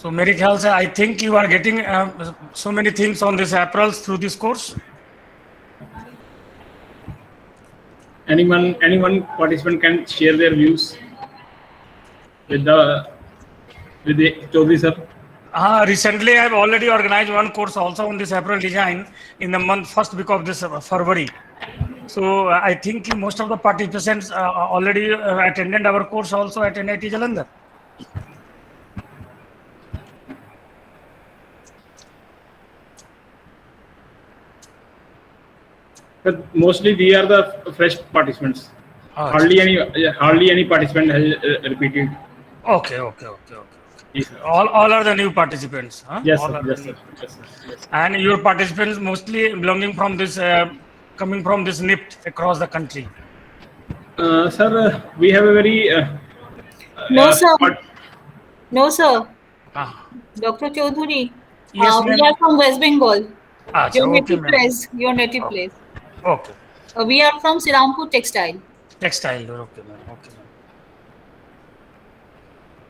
So मेरे ख्याल से I think you are getting so many things on this apparels through this course. Anyone participant can share their views with the Chaudhary sir. Recently I have already organized one course also on this apparel design in the first week of this February. So I think most of the participants already attended our course also at NIT Jalandhar. But mostly we are the fresh participants. Hardly any participant has repeated. Okay. Yes, all are the new participants. Huh? Yes, all sir. Are Yes, the sir. new. Yes, sir. Yes. And your participants mostly belonging from this, coming from this NIPT across the country. Sir, we have a very no, sir. No, sir. Dr. Chaudhary. Yes, we are from West Bengal. Your native okay, place. Your native place. Okay. We are from Sirampur Textile. Textile. Okay, ma'am. Okay, ma'am.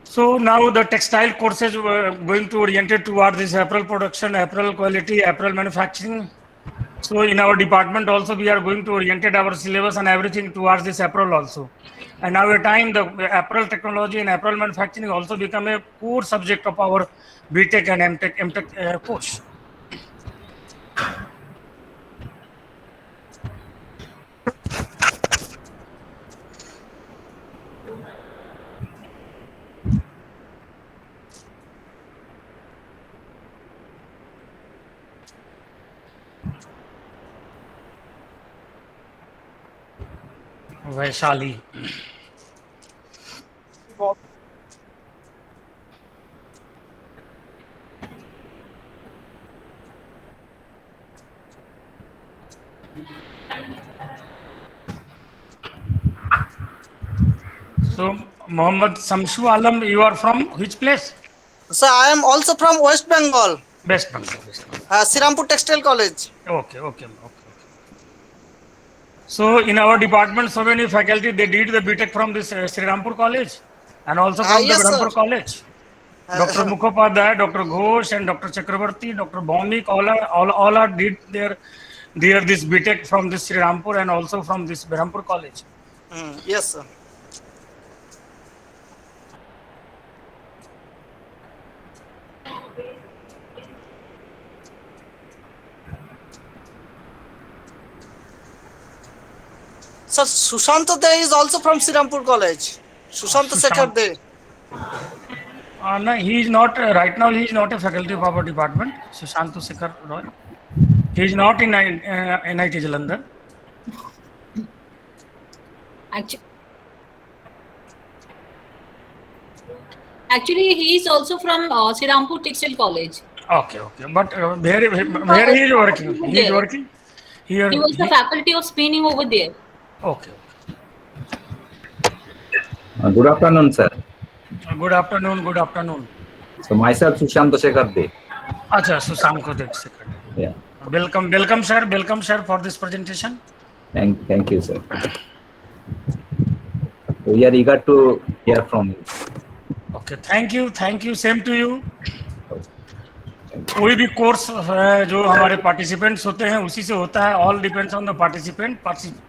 So now the textile courses were going to oriented toward this apparel production, apparel quality, apparel manufacturing. So in our department also we are going to oriented our syllabus and everything towards this apparel also. And now a time the apparel technology and apparel manufacturing also become a core subject of our BTech and MTech course. Vaishali. So Mohammad Samshu Alam, you are from which place? Sir, I am also from West Bengal. West Bengal. Sirampur Textile College. Okay. So in our department, so many faculty, they did the BTech from this Srirampur College and also from yes, the Berhampur College. Dr. Mukhopadhyay, Dr. Ghosh and Dr. Chakrabarti, Dr. Bhaumik, all are did their this BTech from this Srirampur and also from this Berhampur College. Yes, sir. Sir, Sushant De is also from Sirampur College. Sushant Sekhar De. No, he is not, right now he is not a faculty of our department, Sushant Sekhar Roy. He is not in NIT Jalandhar. Actually, he is also from Sirampur Textile College. Okay. But where he is working? He is working here. He was the faculty of spinning over there. Okay. Good afternoon, sir. Good afternoon. So myself, Sushant Sekhar De. Acha, Sushant Sekhar. Yeah. Welcome, sir, for this presentation. Thank you, sir. We are eager to hear from you. Okay, thank you. Same to you. कोई भी course जो हमारे participants होते हैं उसी से होता है. All depends on the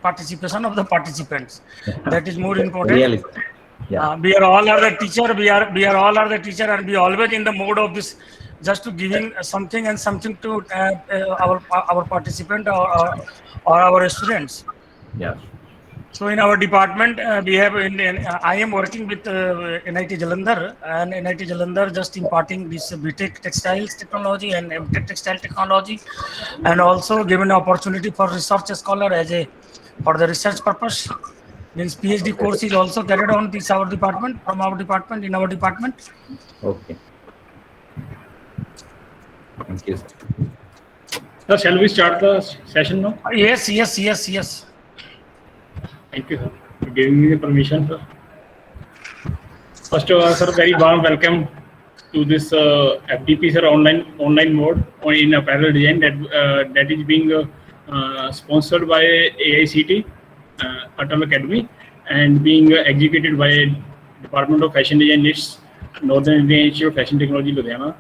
participation of the participants. That is more important. We are all are the teacher. We are all are the teacher, and we always in the mode of this, just to giving something to our participant or our students. Yeah. So in our department, we have I am working with NIT Jalandhar, and NIT Jalandhar just imparting this BTech textiles technology and MTech textile technology, and also given opportunity for research scholar for the research purpose. Means PhD course is also carried on in our department. Okay. Thank you, sir. Sir, shall we start the session now? Yes. Thank you, sir, for giving me the permission, sir. First of all, sir, very warm welcome to this FDP, sir, online mode in apparel design that is being sponsored by AICT, Atal Academy, and being executed by Department of Fashion Design NITS Northern Indian Institute of Fashion Technology, Ludhiana.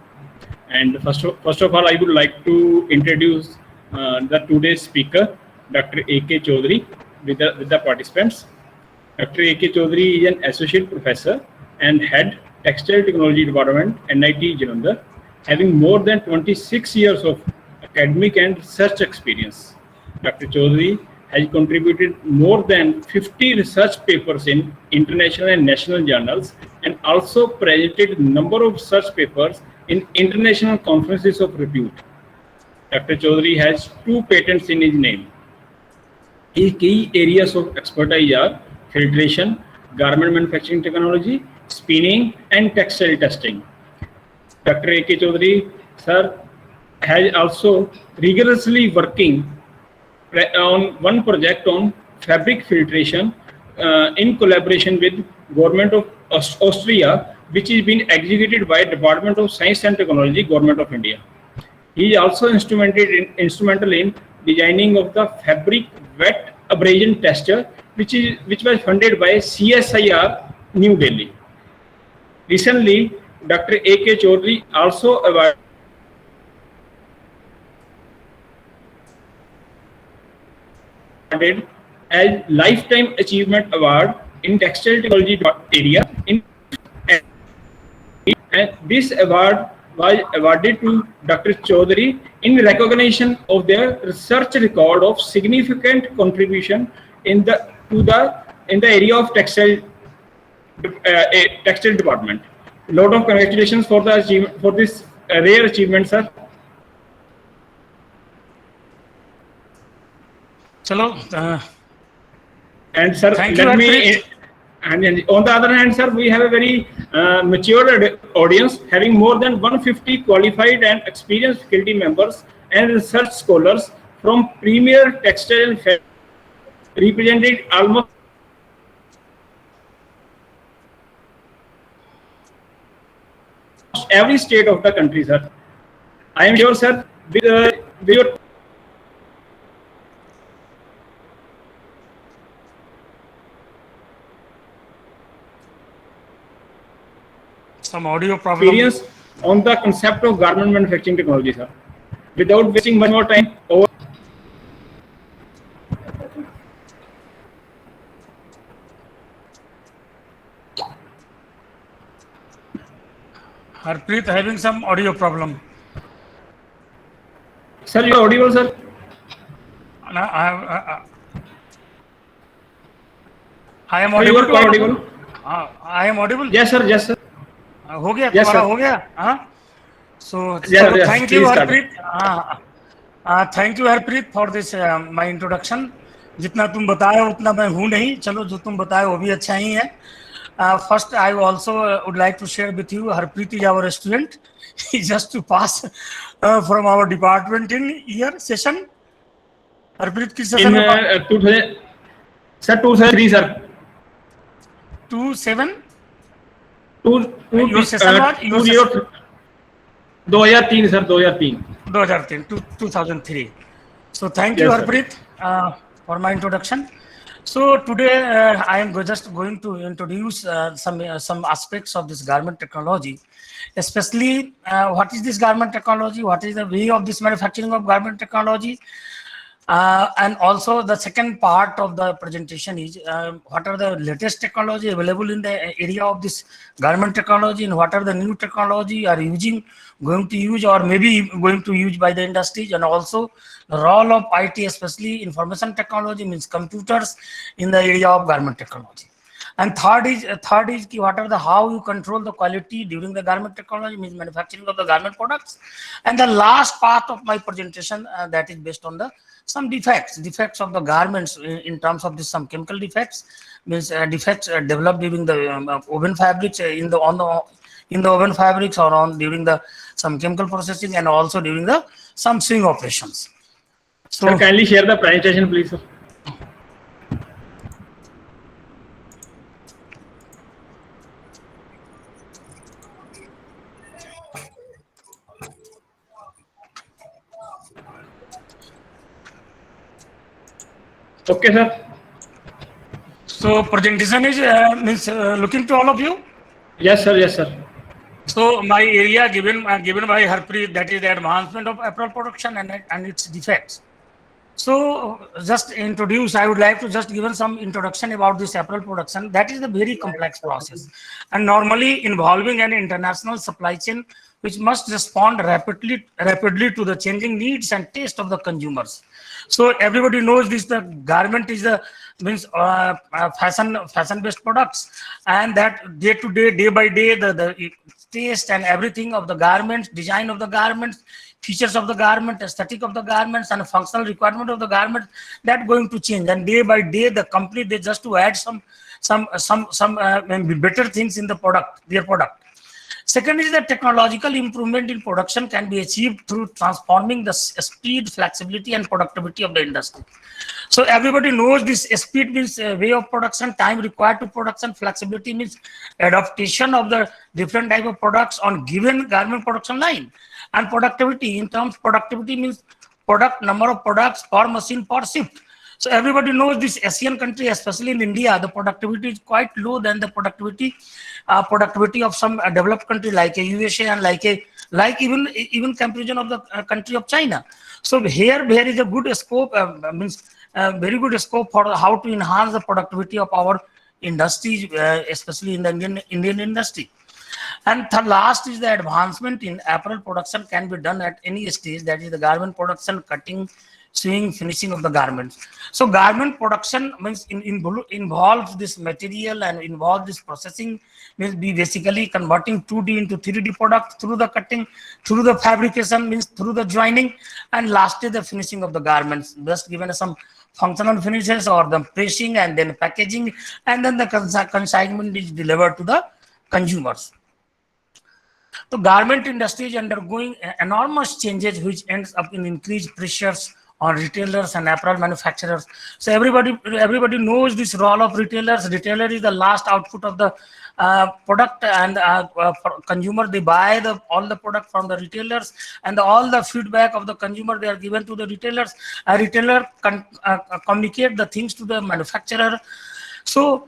And first of all, I would like to introduce the today's speaker, Dr. A.K. Chaudhary, with the participants. Dr. A.K. Chaudhary is an associate professor and head Textile Technology Department, NIT Jalandhar, having more than 26 years of academic and research experience. Dr. Chaudhary has contributed more than 50 research papers in international and national journals, and also presented a number of research papers in international conferences of repute. Dr. Chaudhary has 2 patents in his name. His key areas of expertise are filtration, garment manufacturing technology, spinning, and textile testing. Dr. A.K. Chaudhary, sir, has also rigorously working on one project on fabric filtration in collaboration with Government of Austria, which is being executed by Department of Science and Technology, Government of India. He is also instrumental in designing of the fabric wet abrasion tester, which was funded by CSIR New Delhi. Recently, Dr. A.K. Chaudhary also awarded as Lifetime Achievement Award in Textile Technology area. And this award was awarded to Dr. Chaudhary in recognition of their research record of significant contribution in the area of textile department. Lot of congratulations for the achievement, for this rare achievement, sir. Chalo. And sir, Thank let you, me. And on the other hand, sir, we have a very mature audience, having more than 150 qualified and experienced faculty members and research scholars from premier textile represented almost every state of the country, sir. I am sure, sir, with your some audio problem. experience on the concept of garment manufacturing technology, sir. Without wasting much more time, over. Harpreet having some audio problem. Sir, you are audible, sir. I am You audible. are quite audible. I am audible. Yes, sir. Yes, sir. हो गया Yes, तुम्हारा sir. हो गया हाँ so Yes, yes, thank you please start. Harpreet thank you Harpreet for this my introduction. जितना तुम बताए उतना मैं हूँ नहीं, चलो जो तुम बताए वो भी अच्छा ही है. First I also would like to share with you Harpreet is our student. He just to pass from our department in year session. Harpreet किस In session में 2003, sir. 27 Your session was your session. 2003, sir. 2003. 2003. So thank you, Yes, sir. Harpreet, for my introduction. So today I am just going to introduce some aspects of this garment technology, especially what is this garment technology, what is the way of this manufacturing of garment technology, and also the second part of the presentation is what are the latest technology available in the area of this garment technology, and what are the new technology are going to use or maybe going to use by the industries, and also the role of IT, especially information technology, means computers in the area of garment technology. And third is what are the how you control the quality during the garment technology, means manufacturing of the garment products. And the last part of my presentation that is based on the some defects of the garments in terms of this some chemical defects, means defects developed during the woven fabrics in the woven fabrics or on during the some chemical processing, and also during the some sewing operations. So Sir, kindly share the presentation, please, sir. Okay, sir. so presentation is means looking to all of you. Yes, sir. Yes, sir. So my area given by Harpreet, that is the advancement of apparel production and its defects. So just introduce, I would like to just give some introduction about this apparel production. That is a very complex process and normally involving an international supply chain which must respond rapidly to the changing needs and taste of the consumers. So everybody knows this, the garment is the means fashion based products, and that day to day, day by day, the taste and everything of the garments, design of the garments, features of the garment, aesthetic of the garments, and functional requirement of the garment, that going to change. And day by day, the company, they just to add some better things in the product, their product. Second is that technological improvement in production can be achieved through transforming the speed, flexibility, and productivity of the industry. So everybody knows this speed means way of production, time required to production, flexibility means adaptation of the different type of products on given garment production line. And productivity, in terms productivity means product number of products per machine per shift. So everybody knows this Asian country, especially in India, the productivity is quite low than the productivity of some developed country like a USA and like even comparison of the country of China. So here there is a good scope, very good scope for how to enhance the productivity of our industry, especially in the Indian industry. And the last is the advancement in apparel production can be done at any stage, that is the garment production, cutting, sewing, finishing of the garments. So garment production means involves this material and involves this processing, means be basically converting 2D into 3D product through the cutting, through the fabrication, means through the joining, and lastly the finishing of the garments, just given some functional finishes or the pressing and then packaging, and then the consignment is delivered to the consumers. The garment industry is undergoing enormous changes, which ends up in increased pressures on retailers and apparel manufacturers. So everybody knows this role of retailers. Retailer is the last output of the product, and consumer, they buy all the product from the retailers, and all the feedback of the consumer, they are given to the retailers. A retailer communicate the things to the manufacturer. So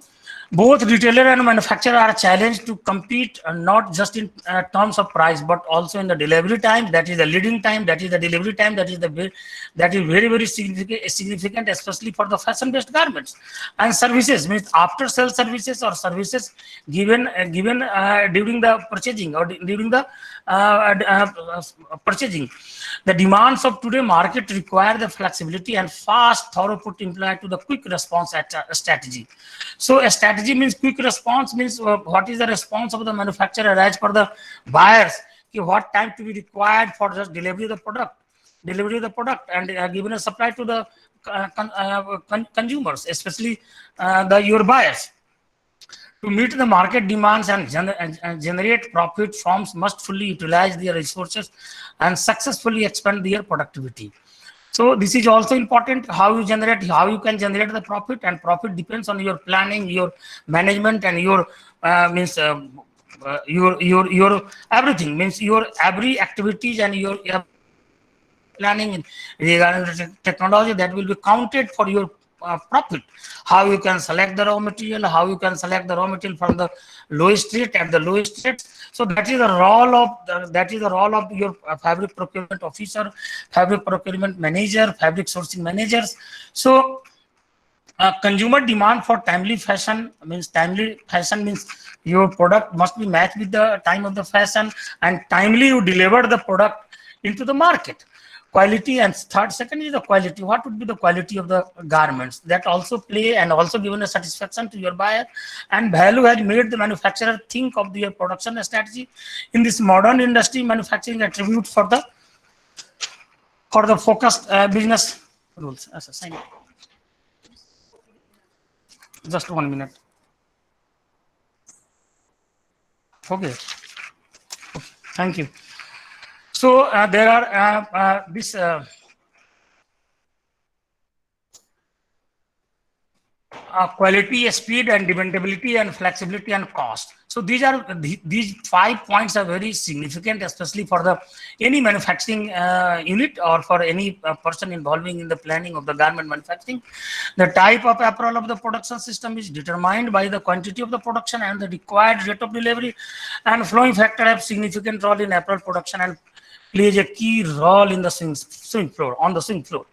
both retailer and manufacturer are challenged to compete, not just in terms of price, but also in the delivery time, that is the leading time, that is the delivery time, that is very significant, especially for the fashion based garments. And services, means after sale services or services given during the purchasing or during the purchasing. The demands of today market require the flexibility and fast throughput implied to the quick response strategy. So a strategy means quick response, means what is the response of the manufacturer as per the buyers, what time to be required for just delivery of the product, and given a supply to the consumers, especially your buyers. To meet the market demands and generate profit, firms must fully utilize their resources and successfully expand their productivity. So this is also important, how you can generate the profit, and profit depends on your planning, your management, and your your everything, means your every activities and your planning regarding technology, that will be counted for your profit. How you can select the raw material, how you can select the raw material from the lowest rate at the lowest rate. So that is the role of your fabric procurement officer, fabric procurement manager, fabric sourcing managers. So consumer demand for timely fashion means your product must be matched with the time of the fashion, and timely you deliver the product into the market. Quality, and second is the quality. What would be the quality of the garments? That also play and also given a satisfaction to your buyer, and value has made the manufacturer think of their production strategy. In this modern industry, manufacturing attributes for the focused business rules. Just 1 minute. Okay. Thank you. So there are quality, speed, and dependability, and flexibility and cost. So these 5 points are very significant, especially for the any manufacturing unit or for any person involving in the planning of the garment manufacturing. The type of apparel of the production system is determined by the quantity of the production and the required rate of delivery, and flowing factor have significant role in apparel production and plays a key role in the swing floor on the swing floor.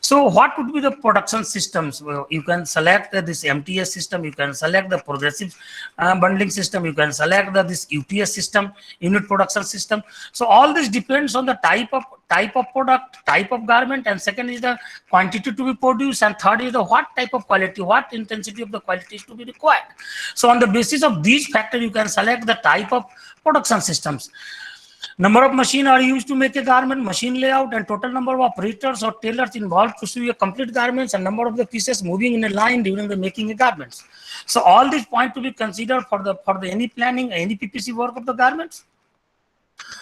So what would be the production systems? Well, you can select this MTS system, you can select the progressive bundling system, you can select this UTS system, unit production system. So all this depends on the type of product, type of garment, and second is the quantity to be produced, and third is the what type of quality, what intensity of the quality is to be required. So on the basis of these factors, you can select the type of production systems. Number of machines are used to make a garment, machine layout, and total number of operators or tailors involved to sew a complete garments, and number of the pieces moving in a line during the making a garments. So all these points to be considered for the any planning, any PPC work of the garments.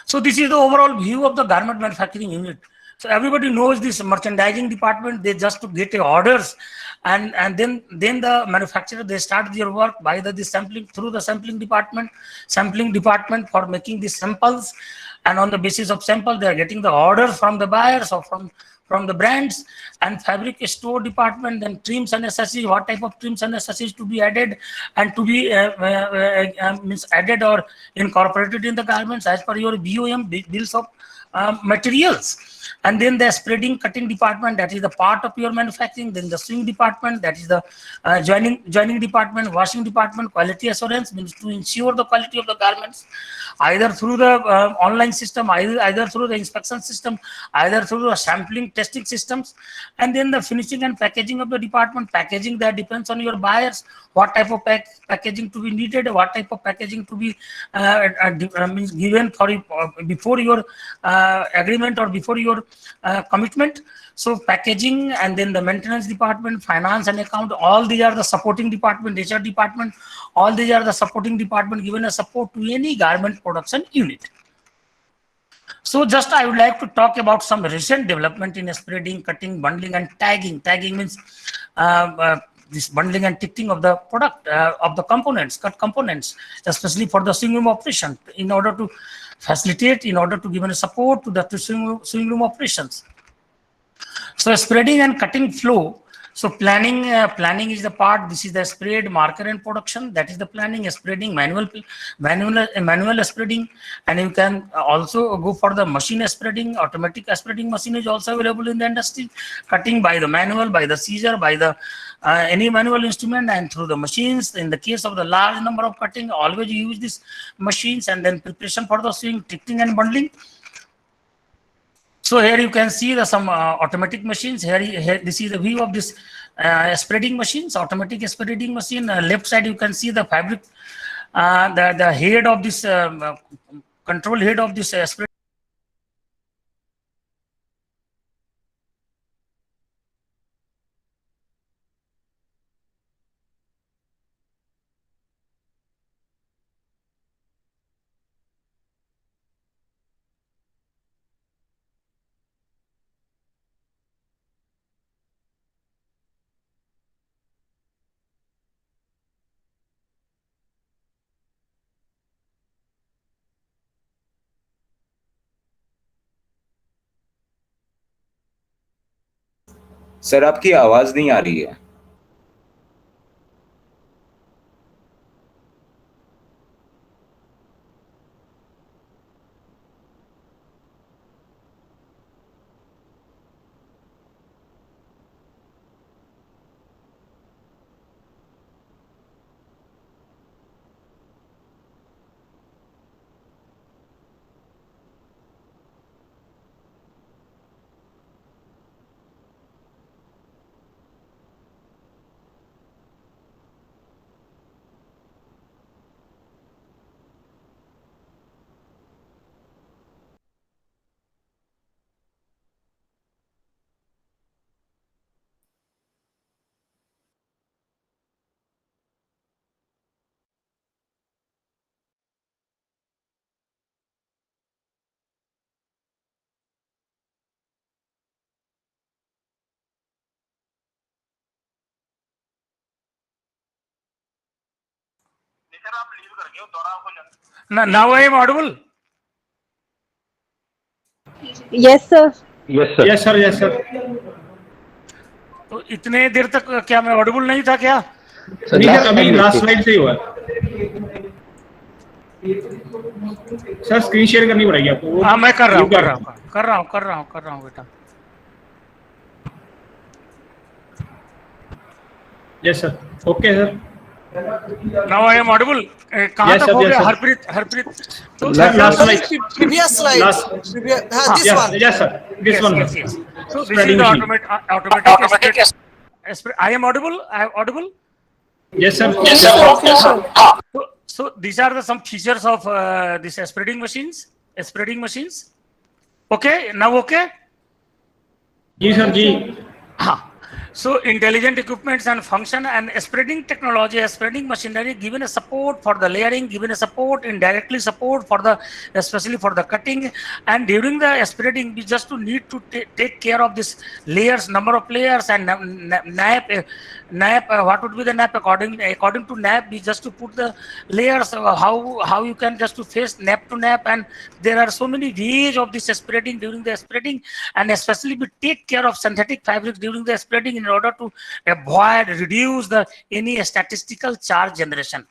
So this is the overall view of the garment manufacturing unit. So everybody knows this merchandising department, they just to get orders, and then the manufacturer, they start their work by the sampling through the sampling department for making the samples, and on the basis of sample they are getting the orders from the buyers or from the brands, and fabric store department, then trims and accessories, what type of trims and accessories to be added and to be means added or incorporated in the garments as per your BOM, bills of materials. And then the spreading cutting department, that is the part of your manufacturing. Then the sewing department, that is the joining department. Washing department, quality assurance, means to ensure the quality of the garments either through the online system, either through the inspection system, either through the sampling testing systems. And then the finishing and packaging of the department. Packaging, that depends on your buyers, what type of packaging to be needed, what type of packaging to be means given for before your agreement or before your commitment. So packaging, and then the maintenance department, finance and account, all these are the supporting department, HR department, all these are the supporting department given a support to any garment production unit. So just I would like to talk about some recent development in spreading, cutting, bundling, and tagging. Tagging means this bundling and ticketing of the product, of the components, cut components, especially for the sewing room operation, in order to facilitate, in order to give a support to the sewing room operations. So spreading and cutting flow. So planning is the part. This is the spread, marker, and production. That is the planning, spreading, manual spreading, and you can also go for the machine spreading. Automatic spreading machine is also available in the industry. Cutting by the manual, by the scissor, by the any manual instrument, and through the machines. In the case of the large number of cutting, always use these machines, and then preparation for the sewing, ticketing, and bundling. So here you can see some automatic machines. Here this is the view of this spreading machines, automatic spreading machine. Left side you can see the fabric, the head of this control head of this spreading. Sir आपकी आवाज नहीं आ रही है. Now I am audible. Yes, sir. Yes, sir. Yes, sir. Yes, sir. तो इतने देर तक क्या मैं ऑडिबल नहीं था क्या? Sir, नहीं last सर, अभी slide लास्ट देखिए। स्लाइड से ही हुआ। सर स्क्रीन शेयर करनी पड़ेगी आपको। हाँ मैं कर रहा हूँ बेटा। Yes sir, okay sir. Now I am audible. कहाँ Yes, तक sir, हो yes, गया? sir. हरप्रीत तो Last slide. Previous slide. Last. This Yes, one. yes sir. This one. yes. So this is Spreading the machine. automatic I am audible. Yes sir. Yes, sir. So these are some features of this spreading machines. Okay, now okay. जी sir जी। So intelligent equipments and function and spreading technology, spreading machinery, given a support for the layering, given a support, indirectly support for the, especially for the cutting. And during the spreading, we just need to take care of this layers, number of layers, and NAP. What would be the NAP according to NAP? We just to put the layers. How you can just to face NAP to NAP, and there are so many ways of this spreading during the spreading, and especially we take care of synthetic fabrics during the spreading in order to reduce any statistical charge generation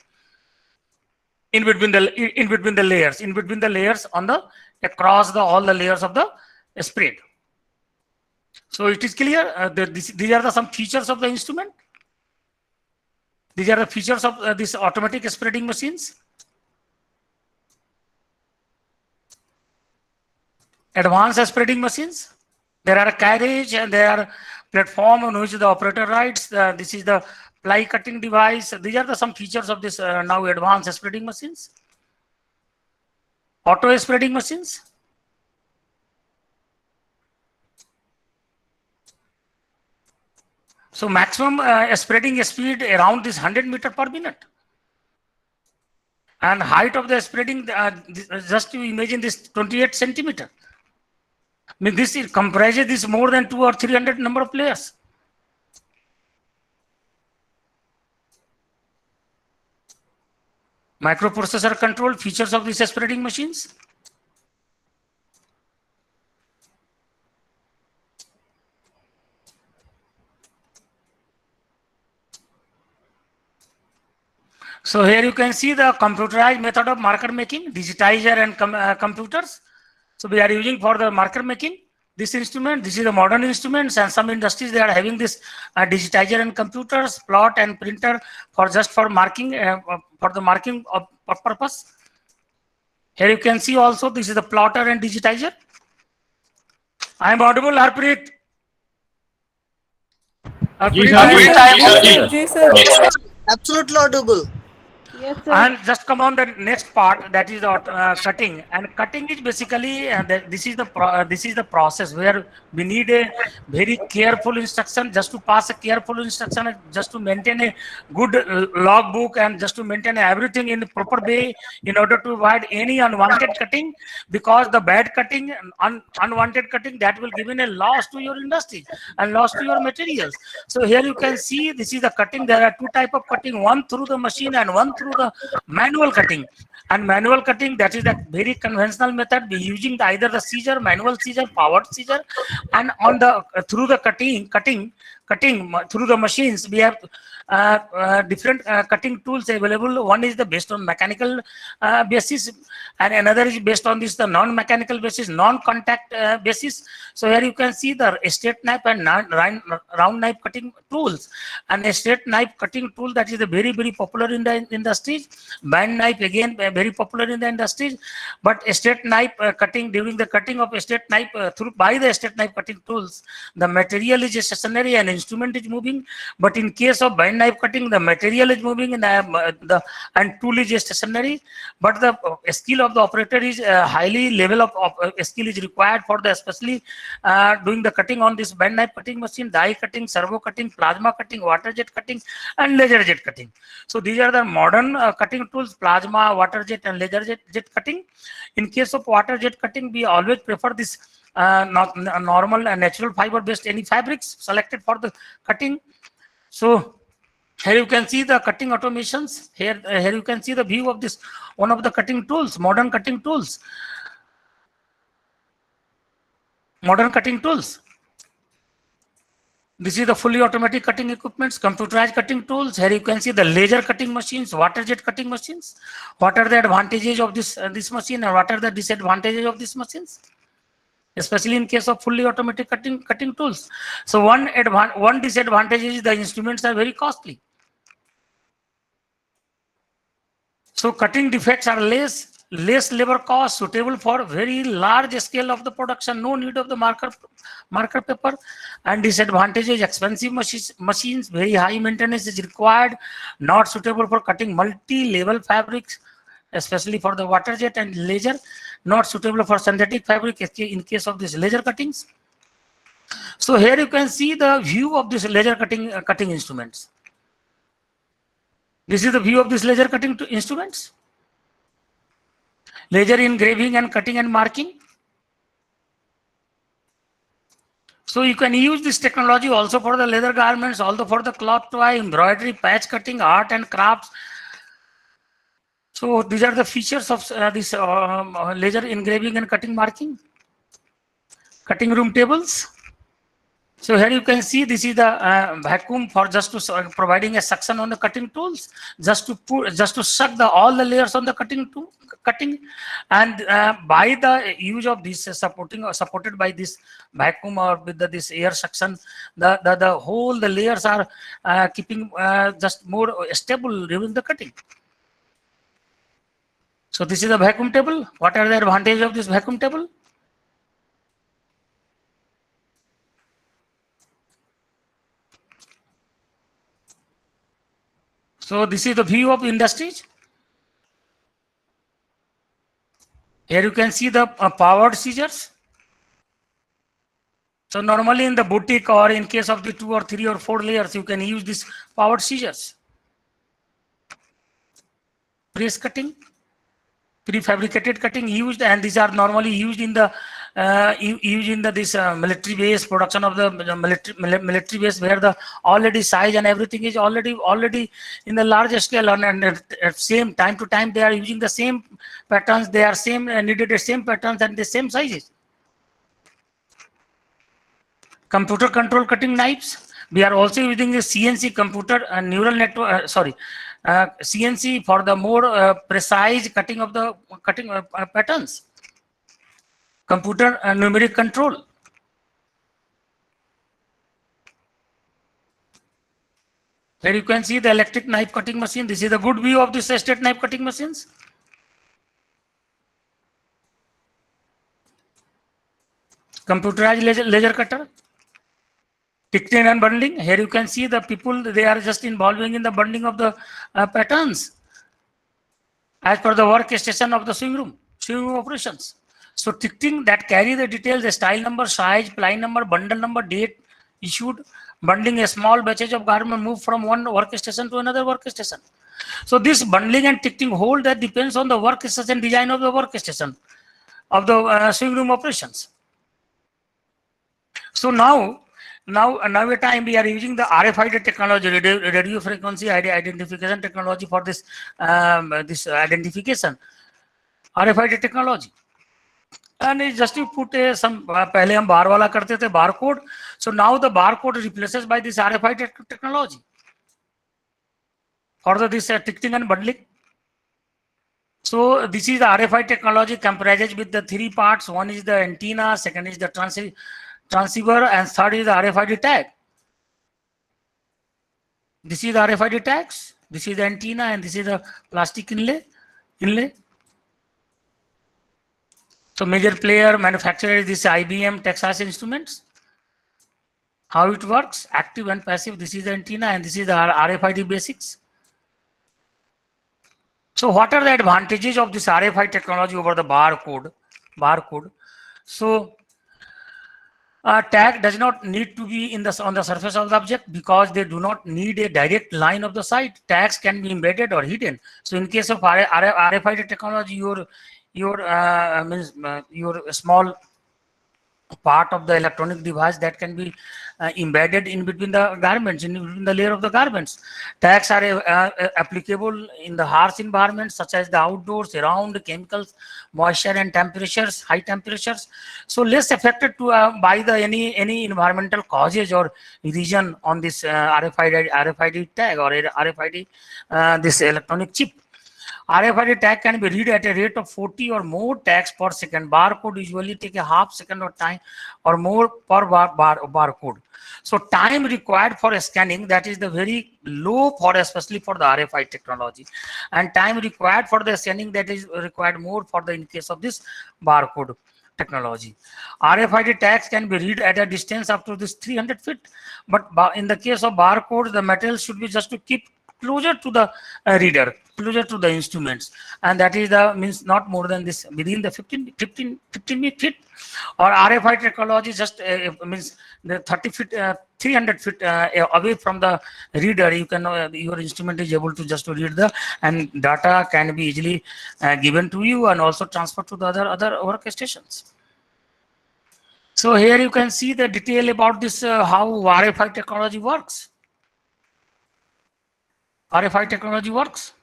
in between the layers on the across all the layers of the spread. So it is clear. These are some features of the instrument. These are the features of these automatic spreading machines. Advanced spreading machines. There are a carriage and there are platform on which the operator rides. This is the ply cutting device. These are some features of this now advanced spreading machines. Auto spreading machines. So maximum spreading speed around this 100 meter per minute. And height of the spreading, just to imagine this 28 centimeter. I mean, this comprises this more than 200 or 300 number of layers. Microprocessor control features of these spreading machines. So here you can see the computerized method of marker making, digitizer and computers. So we are using for the marker making this instrument. This is the modern instruments, and some industries they are having this digitizer and computers, plot and printer for just for marking for the marking of purpose. Here you can see also this is the plotter and digitizer. I am audible, Harpreet. Yes, sir. Absolutely audible. Yes, sir. And just come on the next part, that is the cutting. And cutting is basically this is the process where we need a very careful instruction, just to pass a careful instruction, just to maintain a good log book, and just to maintain everything in the proper way in order to avoid any unwanted cutting, because the bad cutting, unwanted cutting, that will give in a loss to your industry and loss to your materials. So here you can see this is the cutting. There are two types of cutting, one through the machine and one through the manual cutting. And manual cutting, that is the very conventional method, we using either the scissor, manual scissor, powered scissor. And on the through the cutting through the machines, we have different cutting tools available. One is the based on mechanical basis, and another is based on this the non-mechanical basis, non-contact basis. So here you can see the straight knife and round knife cutting tools. And a straight knife cutting tool, that is very popular in the industries. Bend knife, again very popular in the industries. But a straight knife cutting, during the cutting of a straight knife by the straight knife cutting tools, the material is stationary and instrument is moving. But in case of bend knife cutting, the material is moving and tool is stationary. But the skill of the operator is highly level of skill is required for the especially doing the cutting on this bend knife cutting machine, die cutting, servo cutting, plasma cutting, water jet cutting, and laser jet cutting. So these are the modern cutting tools: plasma, water jet, and laser jet cutting. In case of water jet cutting, we always prefer this normal and natural fiber based any fabrics selected for the cutting. So Here you can see the cutting automations. Here you can see the view of this, one of the cutting tools, modern cutting tools. Modern cutting tools. This is the fully automatic cutting equipments, computerized cutting tools. Here you can see the laser cutting machines, water jet cutting machines. What are the advantages of this machine, and what are the disadvantages of these machines? Especially in case of fully automatic cutting tools. So one disadvantage is the instruments are very costly. So cutting defects are less labor cost, suitable for very large scale of the production, no need of the marker paper. And disadvantage is expensive machines, very high maintenance is required, not suitable for cutting multi-level fabrics, especially for the water jet and laser, not suitable for synthetic fabric in case of these laser cuttings. So here you can see the view of this laser cutting instruments. This is the view of this laser cutting instruments. Laser engraving and cutting and marking. So you can use this technology also for the leather garments, also for the cloth toy, embroidery, patch cutting, art and crafts. So these are the features of this laser engraving and cutting marking. Cutting room tables. So here you can see this is the vacuum for just to providing a suction on the cutting tools, just to suck all the layers on the cutting and by the use of this supported by this vacuum or with this air suction, the layers are keeping just more stable during the cutting. So this is the vacuum table. What are the advantages of this vacuum table? So this is the view of industries. Here you can see the powered scissors. So normally in the boutique or in case of the 2 or 3 or 4 layers, you can use this powered scissors. Press cutting, prefabricated cutting used, and these are normally used in the this military base production of the military base, where the already size and everything is already in the large scale, and at same time to time they are using the same patterns, they are needed the same patterns and the same sizes. Computer control cutting knives. We are also using the CNC computer neural network, CNC for the more precise cutting of the patterns. Computer numeric control. Here you can see the electric knife cutting machine. This is a good view of this estate knife cutting machines. Computerized laser cutter. Ticketing and bundling. Here you can see the people, they are just involving in the bundling of the patterns as per the workstation of the sewing room operations. So ticketing that carry the details, the style number, size, ply number, bundle number, date issued. Bundling a small batches of garment move from one workstation to another workstation. So this bundling and ticketing hold that depends on the workstation design of the workstation of the sewing room operations. So now at time we are using the RFID technology, radio frequency identification technology for this this identification. RFID technology. And it's just to put some पहले हम बार वाला करते थे barcode. So now the barcode replaces by this RFID technology for this ticketing and bundling. So this is the RFID technology comprises with the 3 parts. One is the antenna, second is the transceiver, and third is the RFID tag. This is the RFID tags. This is the antenna, and this is the plastic inlay. So major player manufacturer is this IBM Texas Instruments. How it works, active and passive. This is the antenna and this is the RFID basics. So what are the advantages of this RFID technology over the barcode? So tag does not need to be on the surface of the object because they do not need a direct line of the sight. Tags can be embedded or hidden. So in case of RFID technology, your small part of the electronic device that can be embedded in between the garments, in between the layer of the garments. Tags are applicable in the harsh environments such as the outdoors, around chemicals, moisture and temperatures, high temperatures. So less affected by the any environmental causes or region on this RFID tag or RFID this electronic chip. RFID tag can be read at a rate of 40 or more tags per second. Barcode usually take a half second or time or more per barcode. So time required for scanning, that is the very low for especially for the RFID technology, and time required for the scanning, that is required more for the in case of this barcode technology. RFID tags can be read at a distance up to this 300 feet, but in the case of barcode, the material should be just to keep closer to the reader, closer to the instruments, and that is the means not more than this within the 15 feet, or RFID technology just means the 30 feet 300 feet away from the reader. You can your instrument is able to just to read the, and data can be easily given to you and also transferred to the other workstations. So here you can see the detail about this how RFID technology works. RFID technology works.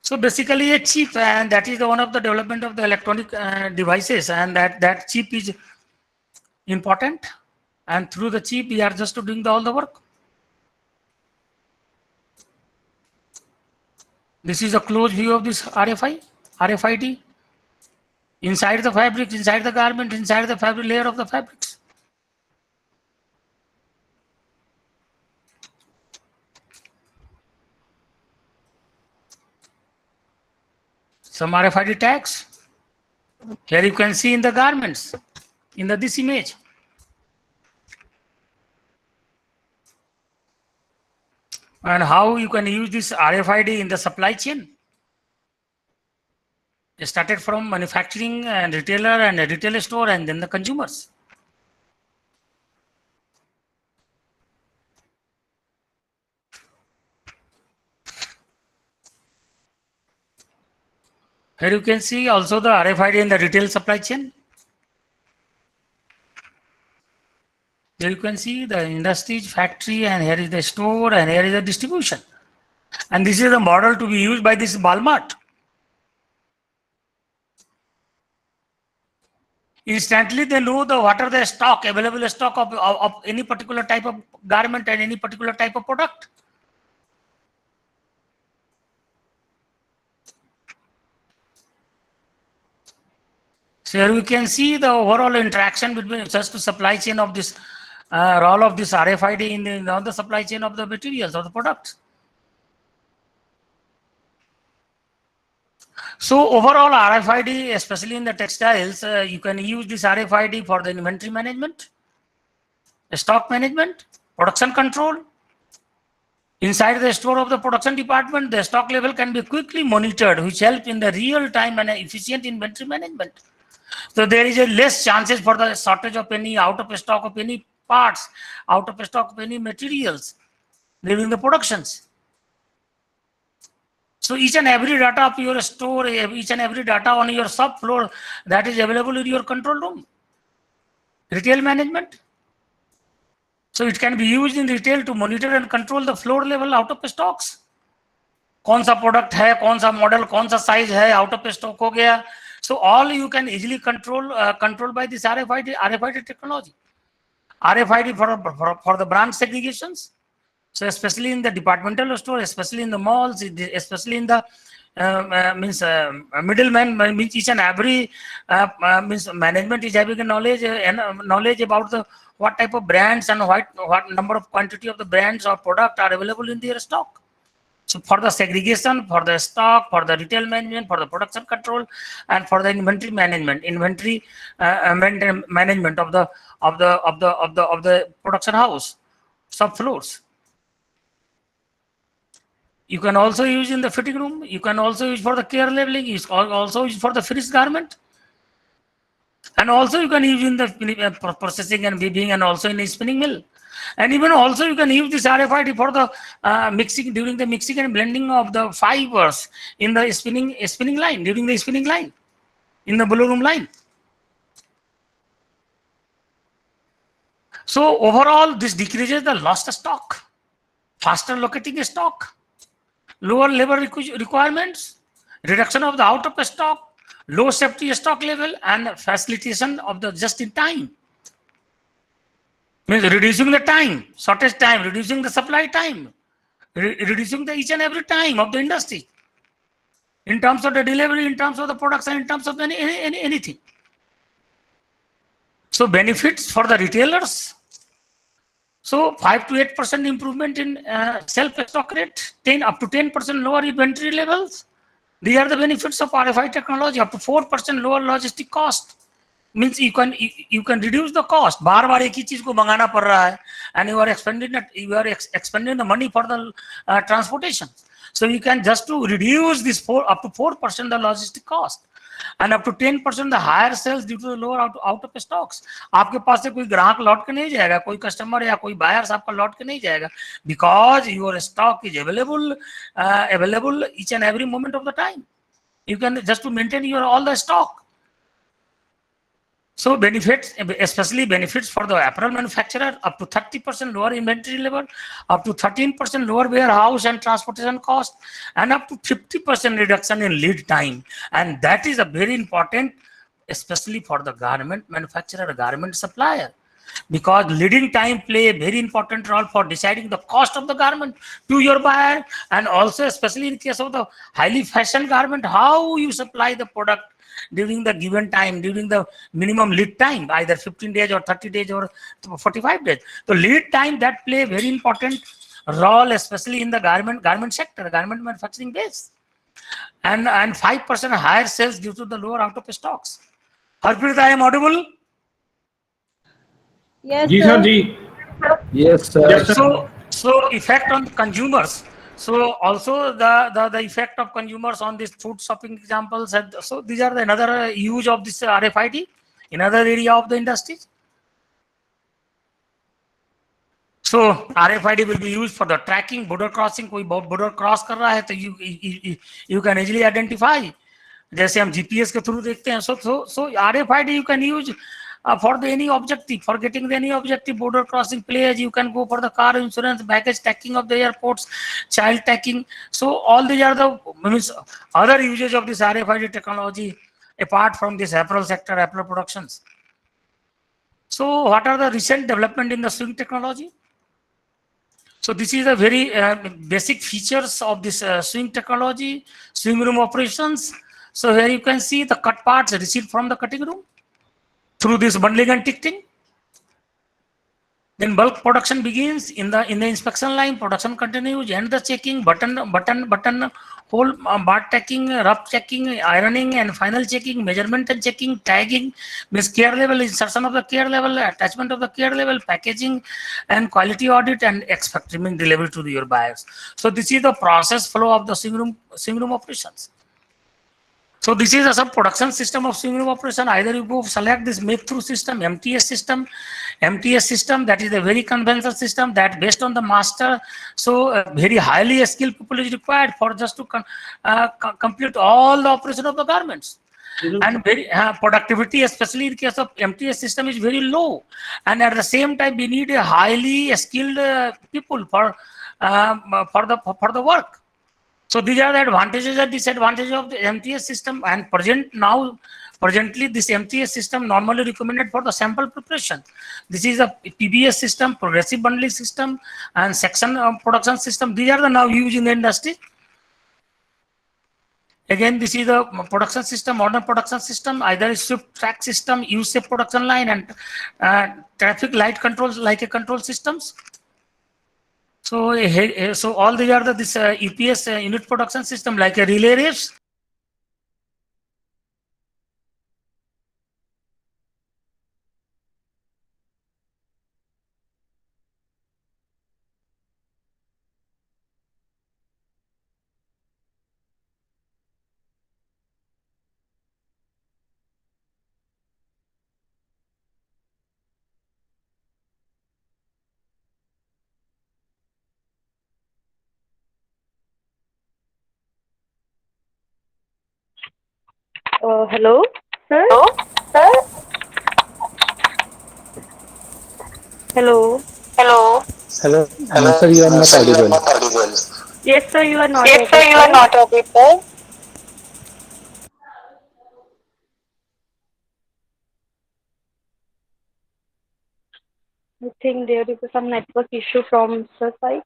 So basically a chip, and that is the one of the development of the electronic devices, and that chip is important, and through the chip we are just doing all the work. This is a close view of this RFID inside the fabric, inside the garment, inside the fabric layer of the fabrics. Some RFID tags. Here you can see in the garments, in this image. And how you can use this RFID in the supply chain. It started from manufacturing and retailer and a retail store and then the consumers. Here you can see also the RFID in the retail supply chain. Here you can see the industries, factory, and here is the store, and here is the distribution. And this is the model to be used by this Walmart. Instantly they know what are the stock, available stock of any particular type of garment and any particular type of product. So here we can see the overall interaction between just the supply chain of this role of this RFID in the supply chain of the materials or the products. So overall RFID, especially in the textiles, you can use this RFID for the inventory management, stock management, production control. Inside the store of the production department, the stock level can be quickly monitored, which help in the real time and efficient inventory management. So there is a less chances for the shortage of any, out of stock of any parts, out of stock of any materials during the productions. So each and every data of your store, each and every data on your shop floor, that is available in your control room. Retail management. So it can be used in retail to monitor and control the floor level out of stocks. कौन सा product है, कौन सा model, कौन सा size है, out of stock हो गया. So all you can easily control by this RFID technology. RFID for the brand segregations. So especially in the departmental store, especially in the malls, especially in the middleman, means each and every means management is having a knowledge about the what type of brands and what number of quantity of the brands or product are available in their stock. So for the segregation, for the stock, for the retail management, for the production control, and for the inventory management, management of the production house, sub floors. You can also use in the fitting room. You can also use for the care labeling. You can also use for the finished garment. And also you can use in the processing and weaving and also in the spinning mill. And even also you can use this RFID for the mixing, during the mixing and blending of the fibers in the spinning line, during the spinning line, in the blow room line. So overall, this decreases the lost stock, faster locating stock, lower labor requirements, reduction of the out of stock, low safety stock level, and facilitation of the just in time. Means reducing the time, shortest time, reducing the supply time, reducing the each and every time of the industry in terms of the delivery, in terms of the production, in terms of anything. So benefits for the retailers. So 5 to 8% improvement in self-stock rate, 10 up to 10% lower inventory levels. These are the benefits of RFID technology. Up to 4% lower logistic cost. Means you can reduce the cost. बार बार एक ही चीज को मंगाना पड़ रहा है, and you are expending the money for the transportation. So you can just to reduce this up to 4% the logistic cost, and up to 10% the higher sales due to the lower out of stocks. आपके पास से कोई ग्राहक लौट के नहीं जाएगा, कोई customer या कोई बायर्स आपका लौट के नहीं जाएगा, because your stock is available each and every moment of the time. You can just to maintain your all the stock. So benefits, especially benefits for the apparel manufacturer, up to 30% lower inventory level, up to 13% lower warehouse and transportation cost, and up to 50% reduction in lead time. And that is a very important, especially for the garment manufacturer, garment supplier, because leading time play a very important role for deciding the cost of the garment to your buyer, and also especially in case of the highly fashioned garment, how you supply the product during the given time, during the minimum lead time, either 15 days or 30 days or 45 days. So lead time that play a very important role, especially in the garment sector, garment manufacturing base. And 5% higher sales due to the lower out of stocks. Harpreet, I am audible? Yes, जी sir. Sir जी. Yes, sir. Yes, sir. So effect on consumers. So also the effect of consumers on this food shopping examples. And so these are the another use of this RFID in other area of the industry. So RFID will be used for the tracking, border crossing. कोई border cross कर रहा है तो you can easily identify. जैसे हम GPS के through देखते हैं. So RFID you can use for the any objective, for getting the any objective border crossing players. You can go for the car insurance, baggage tagging of the airports, child tagging. So all these are the means other uses of this RFID technology apart from this apparel sector, apparel productions. So what are the recent development in the swing technology? So this is a very basic features of this swing technology, swing room operations. So here you can see the cut parts received from the cutting room through this bundling and ticketing. Then bulk production begins in the inspection line. Production continues, and the checking, button hole, bar checking, rough checking, ironing, and final checking, measurement and checking, tagging, means care level, insertion of the care level, attachment of the care level, packaging, and quality audit, and expecting delivery to your buyers. So this is the process flow of the swing room operations. So this is a sub production system of swing room operation. Either you go select this make through system, MTS system. MTS system, that is a very conventional system that based on the master. So very highly skilled people is required for just to complete all the operation of the garments. And very productivity, especially in case of MTS system, is very low. And at the same time, we need a highly skilled people for the work. So these are the advantages and disadvantages of the MTS system. And presently this MTS system normally recommended for the sample preparation. This is a PBS system, progressive bundling system, and section production system. These are the now used in the industry. Again, this is the production system, modern production system, either a swift track system, U-shape production line, and traffic light controls like a control systems. So all these are this UPS unit production system like a relay race. Hello, sir. Hello. Hello. Sir, you are not audible. Yes, sir. You are not Yes, sir, you are audible. not audible. I think there is some network issue from sir side.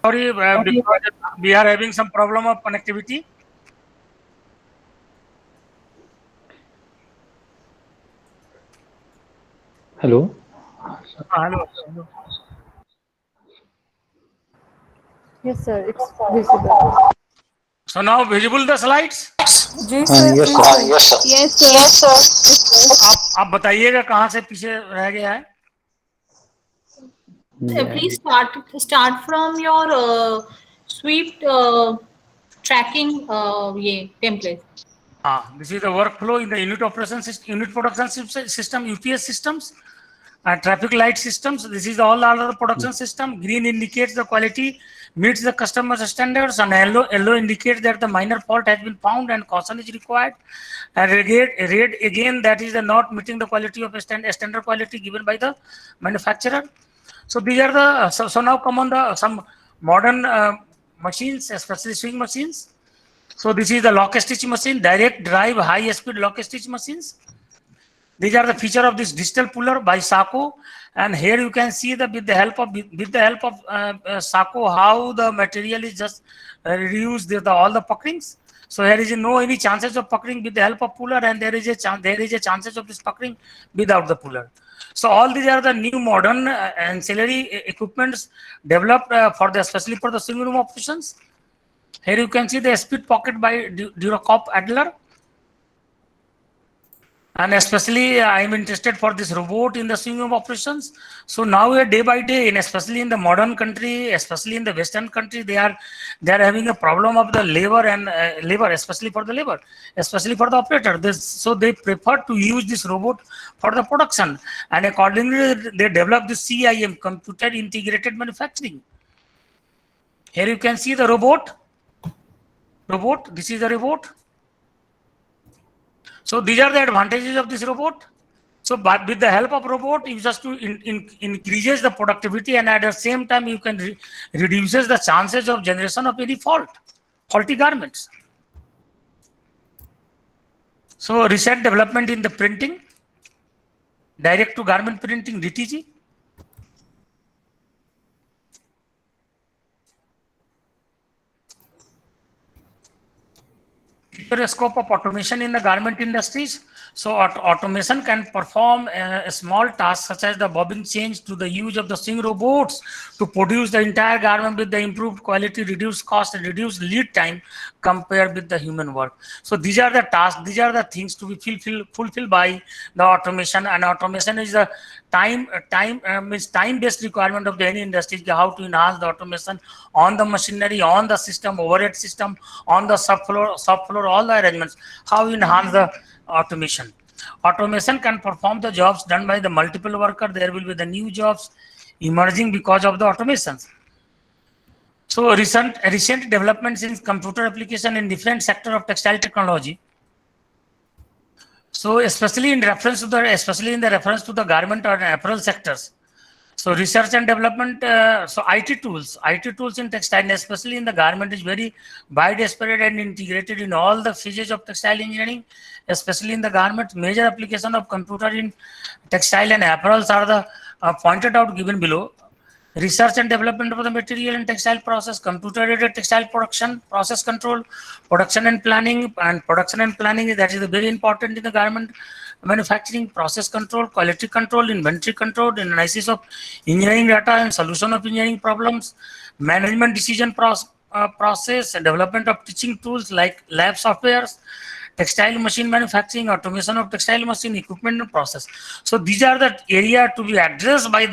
Sorry, because we are having some problem of connectivity. Hello. Hello. Yes, sir. It's visible. So now visible the slides. Yes, sir. Yes, sir. Yes, sir. Yes, sir. आप बताइएगा कहाँ से पीछे रह गया है. Please start from your sweep tracking template. This is the workflow in the unit operation system, unit production system, UPS systems, traffic light systems. This is all other production system. Green indicates the quality meets the customer's standards, and yellow indicates that the minor fault has been found and caution is required. And red again, that is the not meeting the quality of standard quality given by the manufacturer. So these are the so now come on the some modern machines, especially swing machines. So this is the lock stitch machine, direct drive high speed lock stitch machines. These are the feature of this digital puller by SACO, and here you can see the with the help of SACO how the material is just reduced all the puckerings. So there is no any chances of puckering with the help of puller, and there is a chances of this puckering without the puller. So all these are the new modern ancillary equipments developed especially for the swing room operations. Here you can see the speed pocket by Duracop Adler. And especially I am interested for this robot in the swing room operations. So now day by day, and especially in the modern country, especially in the Western country, they are having a problem of the labor and especially for the labor, especially for the operator. So they prefer to use this robot for the production, and accordingly they develop the CIM, computer integrated manufacturing. Here you can see the robot. This is the robot. So these are the advantages of this robot. So but with the help of robot, you just to increases the productivity, and at the same time you can reduces the chances of generation of any faulty garments. So recent development in the printing, direct to garment printing, DTG. Scope of automation in the garment industries. So automation can perform a small task such as the bobbin change to the use of the swing robots to produce the entire garment with the improved quality, reduced cost, and reduced lead time compared with the human work. So these are the tasks, these are the things to be fulfilled by the automation, and automation is the time-based requirement of any industry, how to enhance the automation on the machinery, on the system, overhead system, on the subfloor, all the arrangements, how you enhance the automation. Automation can perform the jobs done by the multiple worker. There will be the new jobs emerging because of the automations. So recent developments in computer application in different sector of textile technology. So especially in the reference to the garment or apparel sectors. So research and development, so IT tools in textile, especially in the garment, is very widespread and integrated in all the phases of textile engineering, especially in the garment. Major application of computer in textile and apparels are the pointed out given below. Research and development of the material and textile process, computer-aided textile production, process control, production and planning, that is very important in the garment manufacturing. Process control, quality control, inventory control, analysis of engineering data and solution of engineering problems, management decision process, and development of teaching tools like lab softwares, textile machine manufacturing, automation of textile machine equipment and process. So these are the area to be addressed by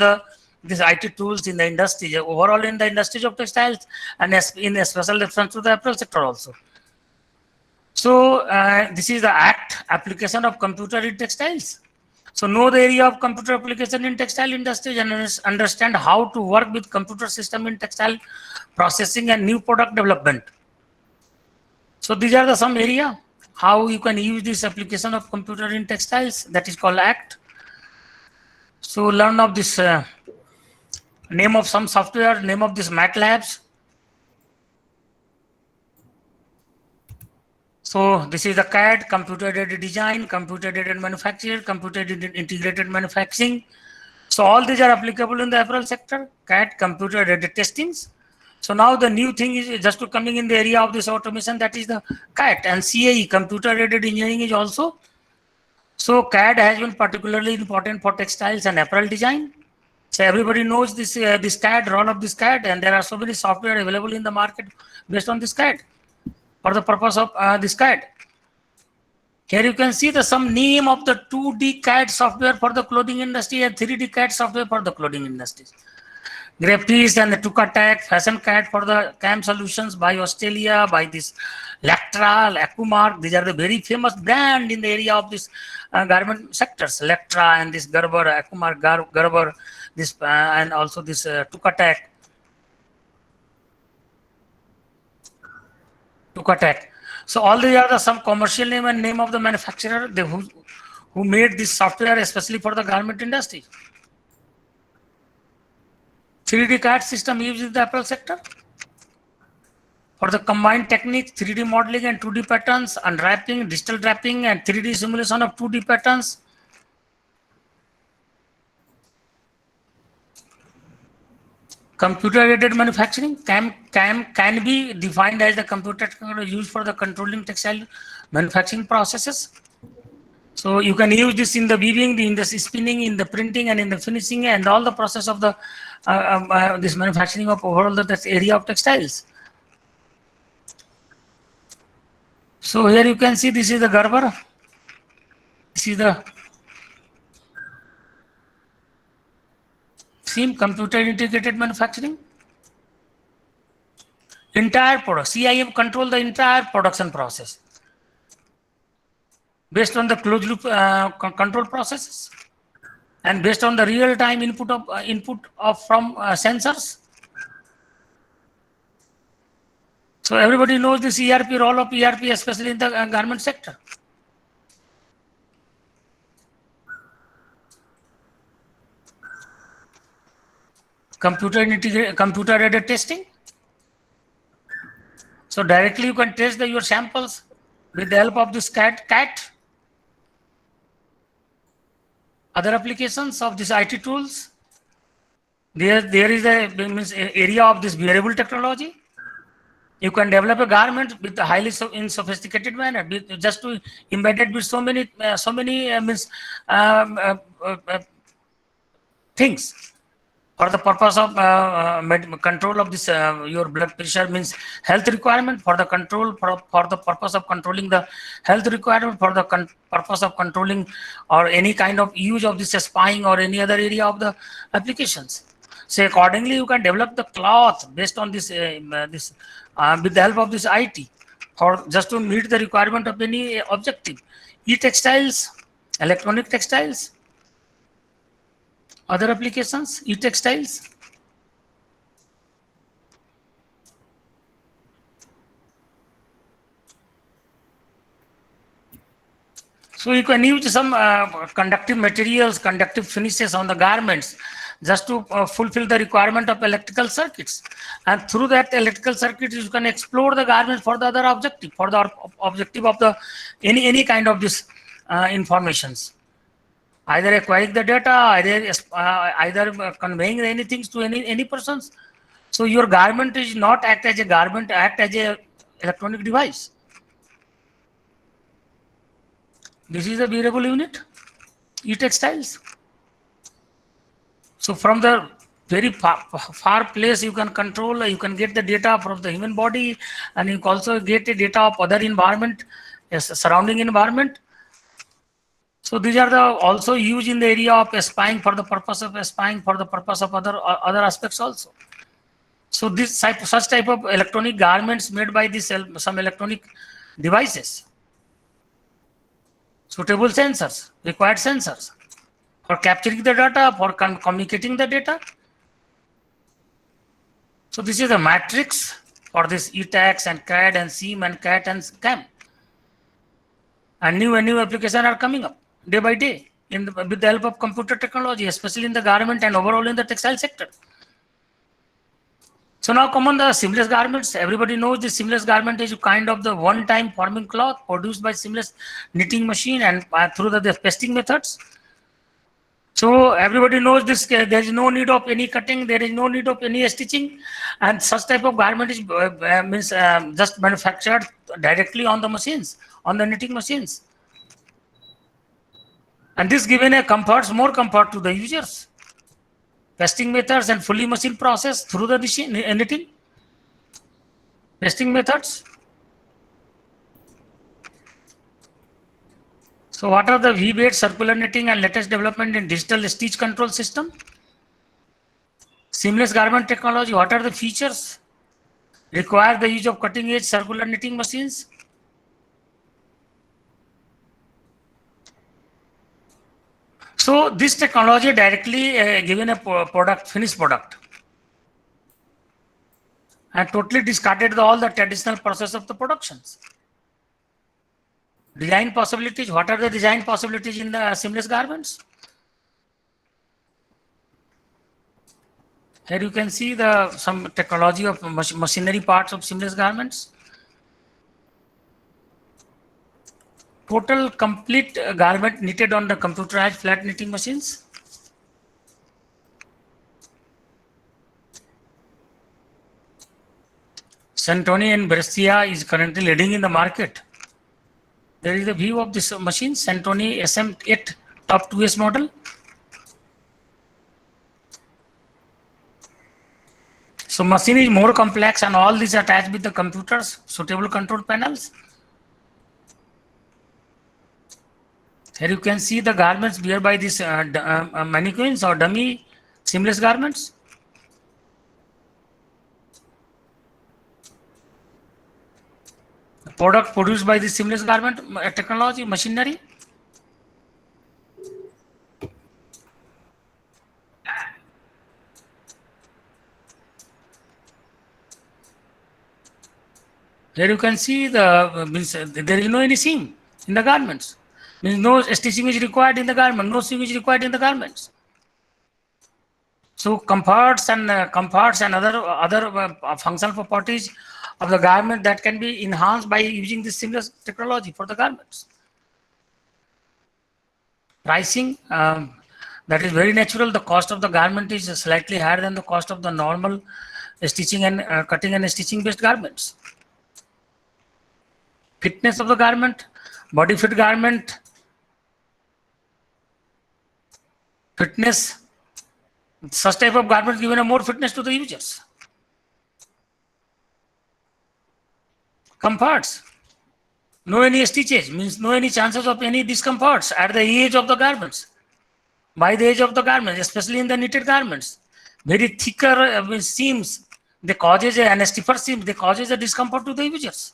these IT tools in the industry, overall in the industries of textiles, and in a special reference to the apparel sector also. So this is the ACT, application of computer in textiles. So know the area of computer application in textile industry and understand how to work with computer system in textile processing and new product development. So these are the some area how you can use this application of computer in textiles, that is called ACT. So learn of this name of some software, name of this MATLabs. So this is the CAD, computer-aided design, computer-aided manufacture, computer-aided integrated manufacturing. So all these are applicable in the apparel sector, CAD, computer-aided testings. So now the new thing is just coming in the area of this automation, that is the CAD, and CAE, computer-aided engineering, is also. So CAD has been particularly important for textiles and apparel design. So everybody knows this CAD, role of this CAD, and there are so many software available in the market based on this CAD for the purpose of this CAD. Here you can see some name of the 2D CAD software for the clothing industry and 3D CAD software for the clothing industry. Graptis and the Tukatek, Fashion CAD for the CAM solutions by Australia, by this Lectra, Acumark. These are the very famous brand in the area of this garment sectors. Lectra and this Gerber, Acumark, Gerber, this and also this Tukatek. So all these are some commercial name and name of the manufacturer who made this software especially for the garment industry. 3D CAD system used in the apparel sector for the combined techniques, 3D modeling and 2D patterns, unwrapping, digital wrapping, and 3D simulation of 2D patterns. Computer-aided manufacturing can be defined as the computer technology used for the controlling textile manufacturing processes. So you can use this in the weaving, in the spinning, in the printing, and in the finishing, and all the process of the this manufacturing of overall the area of textiles. So here you can see this is the Gerber. This is the same computer integrated manufacturing. Entire product, CIM control the entire production process based on the closed loop control processes and based on the real time input of from sensors. So everybody knows this ERP, role of ERP, especially in the garment sector. Computer-aided testing. So directly you can test your samples with the help of this CAT. Other applications of these IT tools. There is a area of this wearable technology. You can develop a garment with a highly sophisticated manner, just to embedded with so many things. For the purpose of control of this your blood pressure, means health requirement, for the control for the purpose of controlling the health requirement, for the purpose of controlling or any kind of use of this spying or any other area of the applications. So accordingly you can develop the cloth based on this with the help of this IT, for just to meet the requirement of any objective. E-textiles, electronic textiles, other applications, e-textiles. So you can use some conductive materials, conductive finishes on the garments just to fulfill the requirement of electrical circuits. And through that electrical circuits, you can explore the garment for the other objective, for the objective of the any kind of this informations. Either acquiring the data, either conveying anything to any persons. So your garment is not act as a garment, act as a electronic device. This is a wearable unit, e-textiles. So from the very far place you can control, you can get the data from the human body, and you can also get the data of other environment, surrounding environment. So these are also used in the area of spying, for the purpose of spying, for the purpose of other aspects also. So such type of electronic garments made by this some electronic devices, suitable sensors, required sensors for capturing the data, for communicating the data. So this is a matrix for this ETAX and CAD and SIEM and CAT and CAM. And new applications are coming up day by day with the help of computer technology, especially in the garment and overall in the textile sector. So now come on the seamless garments. Everybody knows the seamless garment is kind of the one-time forming cloth produced by seamless knitting machine and through the pasting methods. So everybody knows this. There is no need of any cutting. There is no need of any stitching, and such type of garment is just manufactured directly on the machines, on the knitting machines. And this given a more comfort to the users. Pasting methods and fully machine process through the knitting. Pasting methods. So what are the V-based circular knitting and latest development in digital stitch control system? Seamless garment technology, what are the features? Require the use of cutting edge circular knitting machines. So this technology directly given a finished product, and totally discarded all the traditional process of the productions. Design possibilities, what are the design possibilities in the seamless garments? Here you can see some technology of machinery parts of seamless garments. Total complete garment knitted on the computerized flat knitting machines. Santoni and Brescia is currently leading in the market. There is a view of this machine, Santoni SM8 top 2S model. So machine is more complex and all these attached with the computers, suitable control panels. Here you can see the garments wear by these mannequins or dummy seamless garments. The product produced by the seamless garment technology machinery. Here you can see there is no any seam in the garments. Means no stitching is required in the garment, no seam is required in the garments. So comforts and other functional properties of the garment that can be enhanced by using this seamless technology for the garments. Pricing, that is very natural. The cost of the garment is slightly higher than the cost of the normal stitching and cutting and stitching based garments. Fitness of the garment, body fit garment, fitness, such type of garments given a more fitness to the users. Comforts, no any stitches, means no any chances of any discomforts at the edge of the garments. By the edge of the garments, especially in the knitted garments, very thicker seams, they causes and stiffer seams, they causes a discomfort to the users.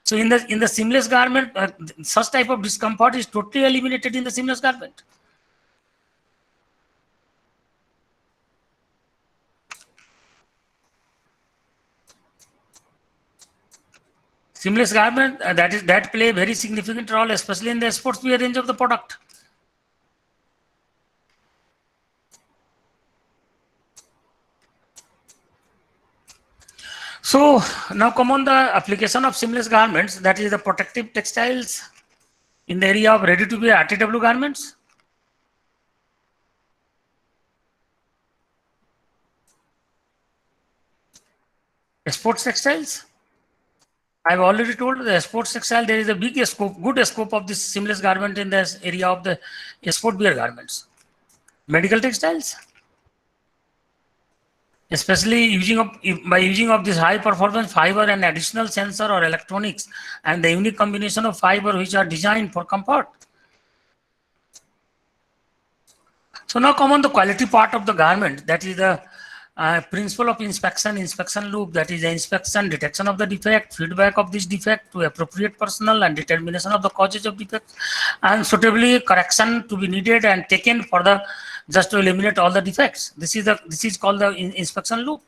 So in the seamless garment, such type of discomfort is totally eliminated in the seamless garment. Seamless garment that play a very significant role, especially in the sportswear range of the product. So now come on the application of seamless garments, that is the protective textiles in the area of ready-to-wear RTW garments. Sports textiles. I've already told the sports textile there is a big scope, good scope of this seamless garment in this area of the sport wear garments. Medical textiles. Especially by using of this high performance fiber and additional sensor or electronics and the unique combination of fiber which are designed for comfort. So now come on the quality part of the garment, that is the principle of inspection loop, that is the inspection, detection of the defect, feedback of this defect to appropriate personnel and determination of the causes of defects and suitably correction to be needed and taken for the just to eliminate all the defects. This is called the inspection loop.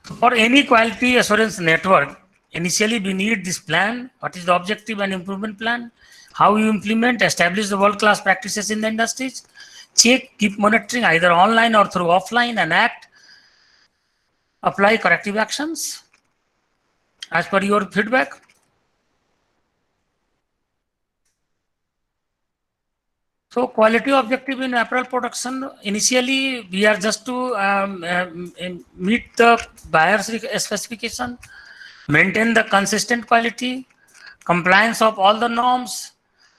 For any quality assurance network, initially we need this plan. What is the objective and improvement plan? How you implement, establish the world-class practices in the industries, check, keep monitoring either online or through offline, and act, apply corrective actions as per your feedback. So quality objective in apparel production, initially we are just to meet the buyer's specification, maintain the consistent quality, compliance of all the norms,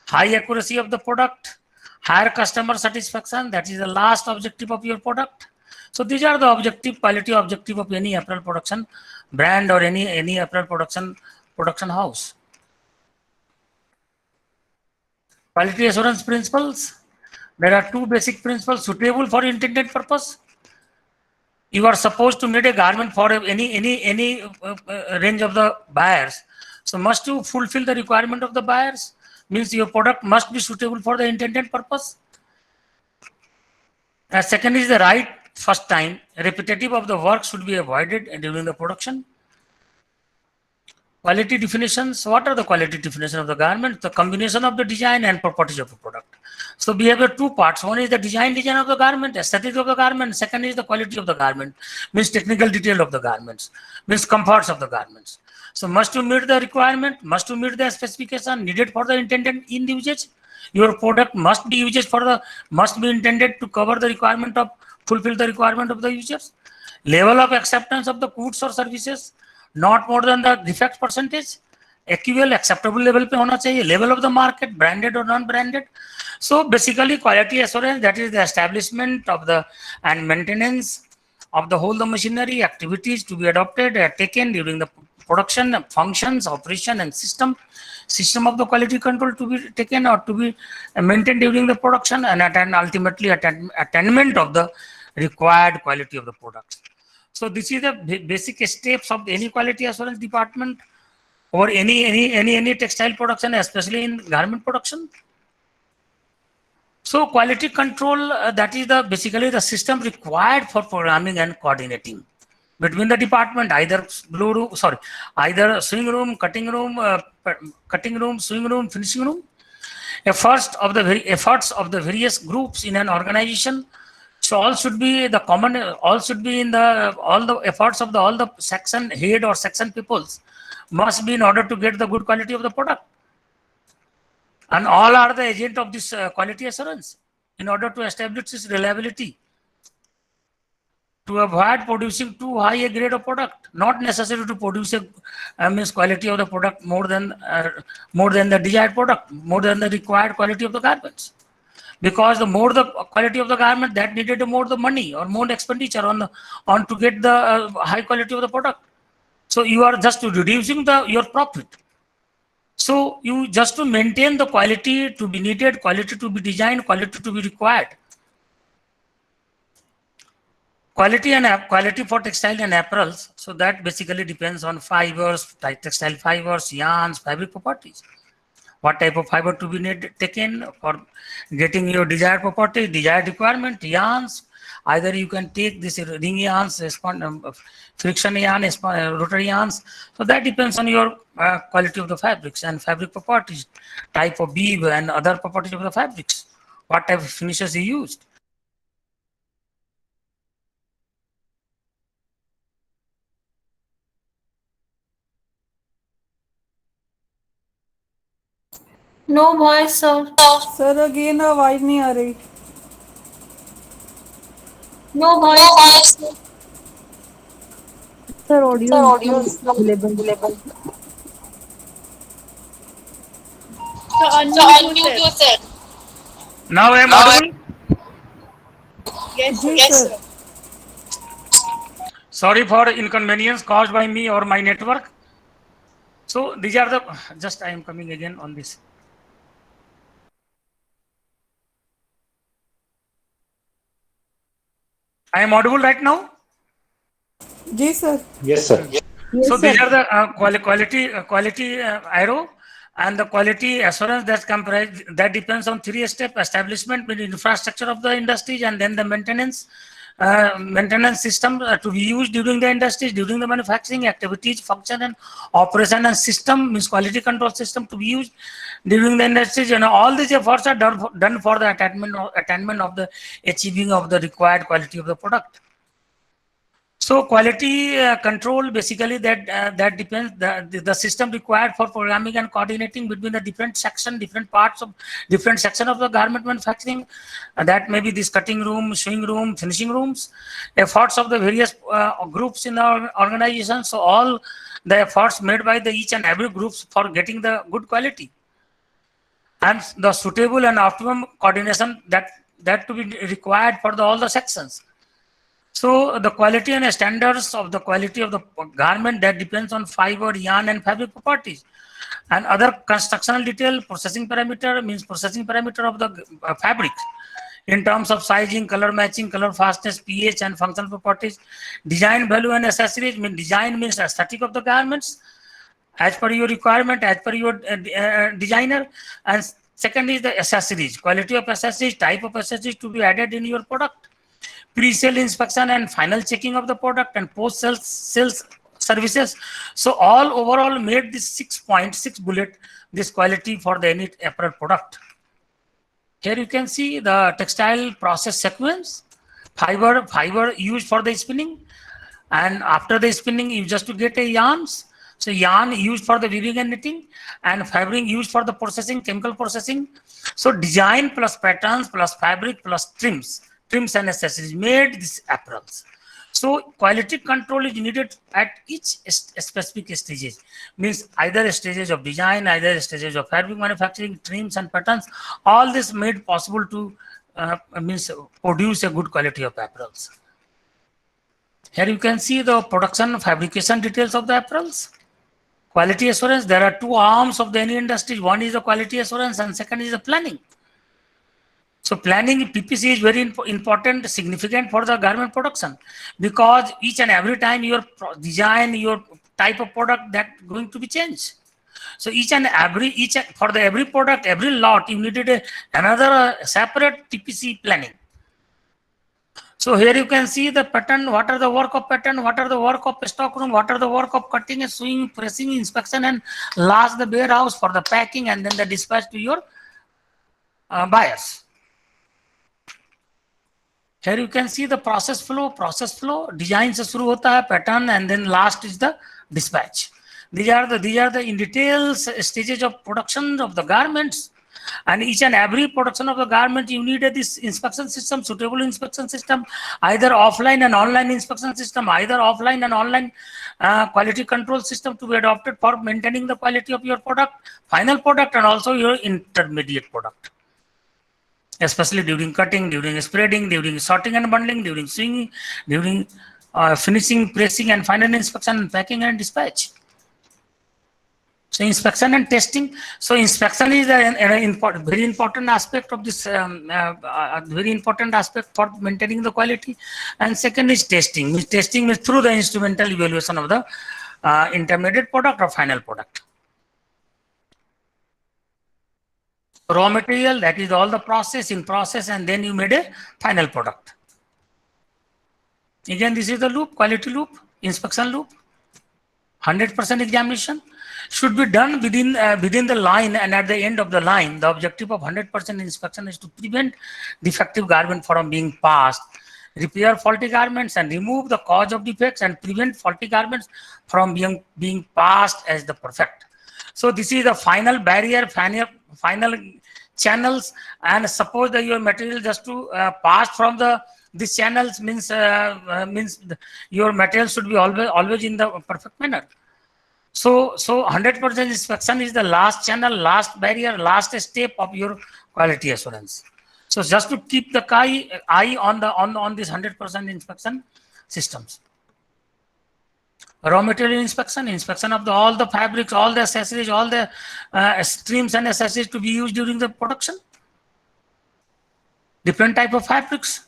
high accuracy of the product, higher customer satisfaction, that is the last objective of your product. So these are the quality objective of any apparel production brand or any apparel production house. Quality assurance principles. There are two basic principles: suitable for intended purpose. You are supposed to make a garment for any range of the buyers. So must you fulfill the requirement of the buyers, means your product must be suitable for the intended purpose. Second is the right first time. Repetitive of the work should be avoided during the production. Quality definitions. What are the quality definitions of the garment? The combination of the design and properties of the product. So we have two parts. One is the design of the garment, aesthetic of the garment. Second is the quality of the garment, means technical detail of the garments, means comforts of the garments. So must you meet the requirement, must you meet the specification needed for the intended end usage, Your product must be intended to cover the requirement of, fulfill the requirement of the users. Level of acceptance of the goods or services, not more than the defect percentage. AQL acceptable level पे होना चाहिए. Level of the market, branded or non-branded. So basically quality assurance, that is the establishment of the and maintenance of the whole the machinery activities to be adopted taken during the production functions, operation and system of the quality control to be taken or to be maintained during the production, and ultimately attainment of the required quality of the products. So this is the basic steps of any quality assurance department or any textile production, especially in garment production. So quality control, that is the basically the system required for programming and coordinating between the department, either either sewing room, cutting room, sewing room, finishing room. Efforts of the various groups in an organization. So all should be the common. All should be in the all the efforts of all the section head or section peoples must be in order to get the good quality of the product. And all are the agent of this quality assurance in order to establish its reliability, to avoid producing too high a grade of product. Not necessary to produce a means quality of the product more than the desired product, more than the required quality of the garments. Because the more the quality of the garment, that needed the more the money or more expenditure on to get the high quality of the product. So you are just reducing your profit. So you just to maintain the quality to be needed, quality to be designed, quality to be required. Quality for textile and apparels. So that basically depends on fibers, textile fibers, yarns, fabric properties. What type of fiber to be taken for getting your desired property, desired requirement, yarns. Either you can take this ring yarns, friction yarn, rotary yarns. So that depends on your quality of the fabrics and fabric properties, type of weave and other properties of the fabrics, what type of finishes you used. No voice, sir. Sir again आवाज नहीं आ रही. No voice. Sir, audio is available. So unmute yourself. Now I am audible. Yes, जी yes. Sir. Sorry for inconvenience caused by me or my network. So these are the, just I am coming again on this. I am audible right now. जी sir. Yes, sir. So these are the quality arrow and the quality assurance that depends on 3 steps: establishment, infrastructure of the industries, and then the maintenance system to be used during the industries, during the manufacturing activities, function and operation, and system means quality control system to be used during the industries. All these efforts are done for the attainment of the achieving of the required quality of the product. So quality control basically that depends the system required for programming and coordinating between the different parts of different section of the garment manufacturing. That may be this cutting room, sewing room, finishing rooms. Efforts of the various groups in our organization. So all the efforts made by the each and every groups for getting the good quality and the suitable and optimum coordination that to be required for all the sections. So the quality and standards of the quality of the garment that depends on fiber, yarn and fabric properties. And other constructional detail, processing parameter means processing parameter of the fabric in terms of sizing, color matching, color fastness, pH and functional properties. Design value and accessories mean design means aesthetic of the garments as per your requirement, as per your designer. And second is the accessories, quality of accessories, type of accessories to be added in your product. Pre-sale inspection and final checking of the product and post-sales services. So all overall made this 6.6 bullet, this quality for the any apparel product. Here you can see the textile process sequence, fiber used for the spinning, and after the spinning you just to get a yarns. So yarn used for the weaving and knitting, and fabric used for the processing, chemical processing. So design plus patterns plus fabric plus trims and accessories made these apparels. So quality control is needed at each specific stages. Means either stages of design, either stages of fabric manufacturing, trims and patterns. All this made possible to means produce a good quality of apparels. Here you can see the production fabrication details of the apparels. Quality assurance, there are two arms of any industry. One is the quality assurance and second is the planning. So planning PPC is very important, significant for the garment production, because each and every time your design, your type of product that going to be changed. So for every product, every lot, you needed another separate TPC planning. So here you can see the pattern, what are the work of pattern, what are the work of stock room, what are the work of cutting and sewing, pressing, inspection, and last the warehouse for the packing and then the dispatch to your buyers. Here you can see the process flow, design se shuru hota hai, pattern, and then last is the dispatch. These are the in details stages of production of the garments. And each and every production of the garment, you need this inspection system, suitable inspection system, either offline and online inspection system, either offline and online quality control system to be adopted for maintaining the quality of your product, final product, and also your intermediate product. Especially during cutting, during spreading, during sorting and bundling, during sewing, during finishing, pressing, and final inspection, and packing and dispatch. So inspection and testing. So inspection is a very important aspect of this, very important aspect for maintaining the quality. And second is testing. Testing is through the instrumental evaluation of the intermediate product or final product. Raw material, that is all the process, and then you made a final product. Again, this is the loop, quality loop, inspection loop. 100% examination should be done within the line, and at the end of the line, the objective of 100% inspection is to prevent defective garment from being passed, repair faulty garments, and remove the cause of defects, and prevent faulty garments from being passed as the perfect. So this is the final barrier, final channels, and suppose that your material just to pass from these channels means your material should be always in the perfect manner. So 100% inspection is the last channel, last barrier, last step of your quality assurance. So just to keep the eye on this 100% inspection systems. Raw material inspection of all the fabrics, all the accessories, all the streams and accessories to be used during the production. Different type of fabrics.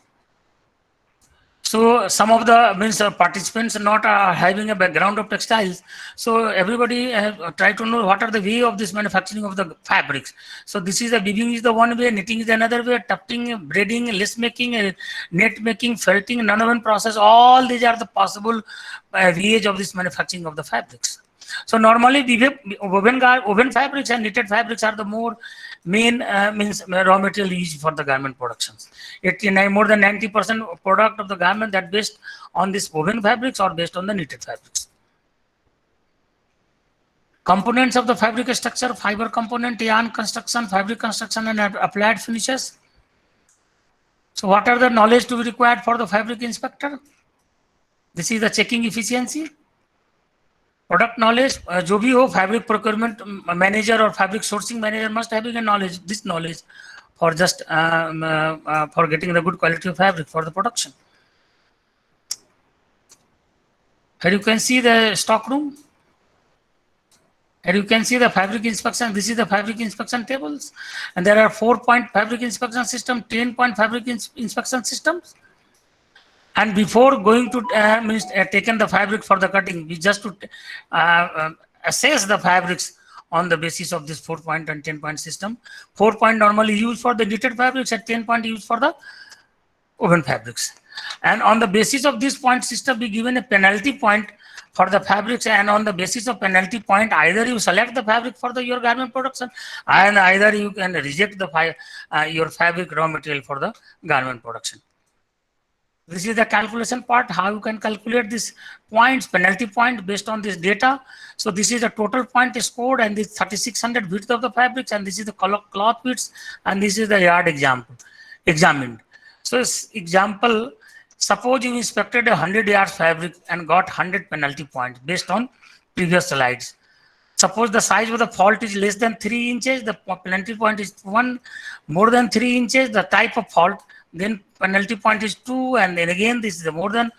So some of the participants not having a background of textiles. So everybody try to know what are the way of this manufacturing of the fabrics. So this is the weaving is the one way, knitting is another way, tufting, braiding, lace making, net making, felting, nonwoven process. All these are the possible ways of this manufacturing of the fabrics. So normally woven fabrics and knitted fabrics are the more main raw material used for the garment productions. More than 90% product of the garment that based on this woven fabrics or based on the knitted fabrics. Components of the fabric structure: fiber component, yarn construction, fabric construction, and applied finishes. So what are the knowledge to be required for the fabric inspector? This is the checking efficiency. Product knowledge, जो भी हो, fabric procurement manager or fabric sourcing manager must have this knowledge for just for getting the good quality of fabric for the production. Here you can see the stock room. Here you can see the fabric inspection. This is the fabric inspection tables, and there are 4-point fabric inspection system, 10-point fabric inspection systems. And before going to taken the fabric for the cutting, we just to assess the fabrics on the basis of this 4-point and 10-point system. 4-point normally used for the knitted fabrics, and 10-point used for the woven fabrics. And on the basis of this point system, we given a penalty point for the fabrics, and on the basis of penalty point, either you select the fabric for your garment production, and either you can reject your fabric raw material for the garment production. This is the calculation part, how you can calculate this points, penalty point based on this data. So this is the total point scored, and this 3600 width of the fabrics, and this is the cloth width, and this is the yard examined. So example, suppose you inspected 100 yards fabric and got 100 penalty points based on previous slides. Suppose the size of the fault is less than 3 inches, the penalty point is 1. More than 3 inches, the type of fault, then penalty point is 2. And then again, this is the more than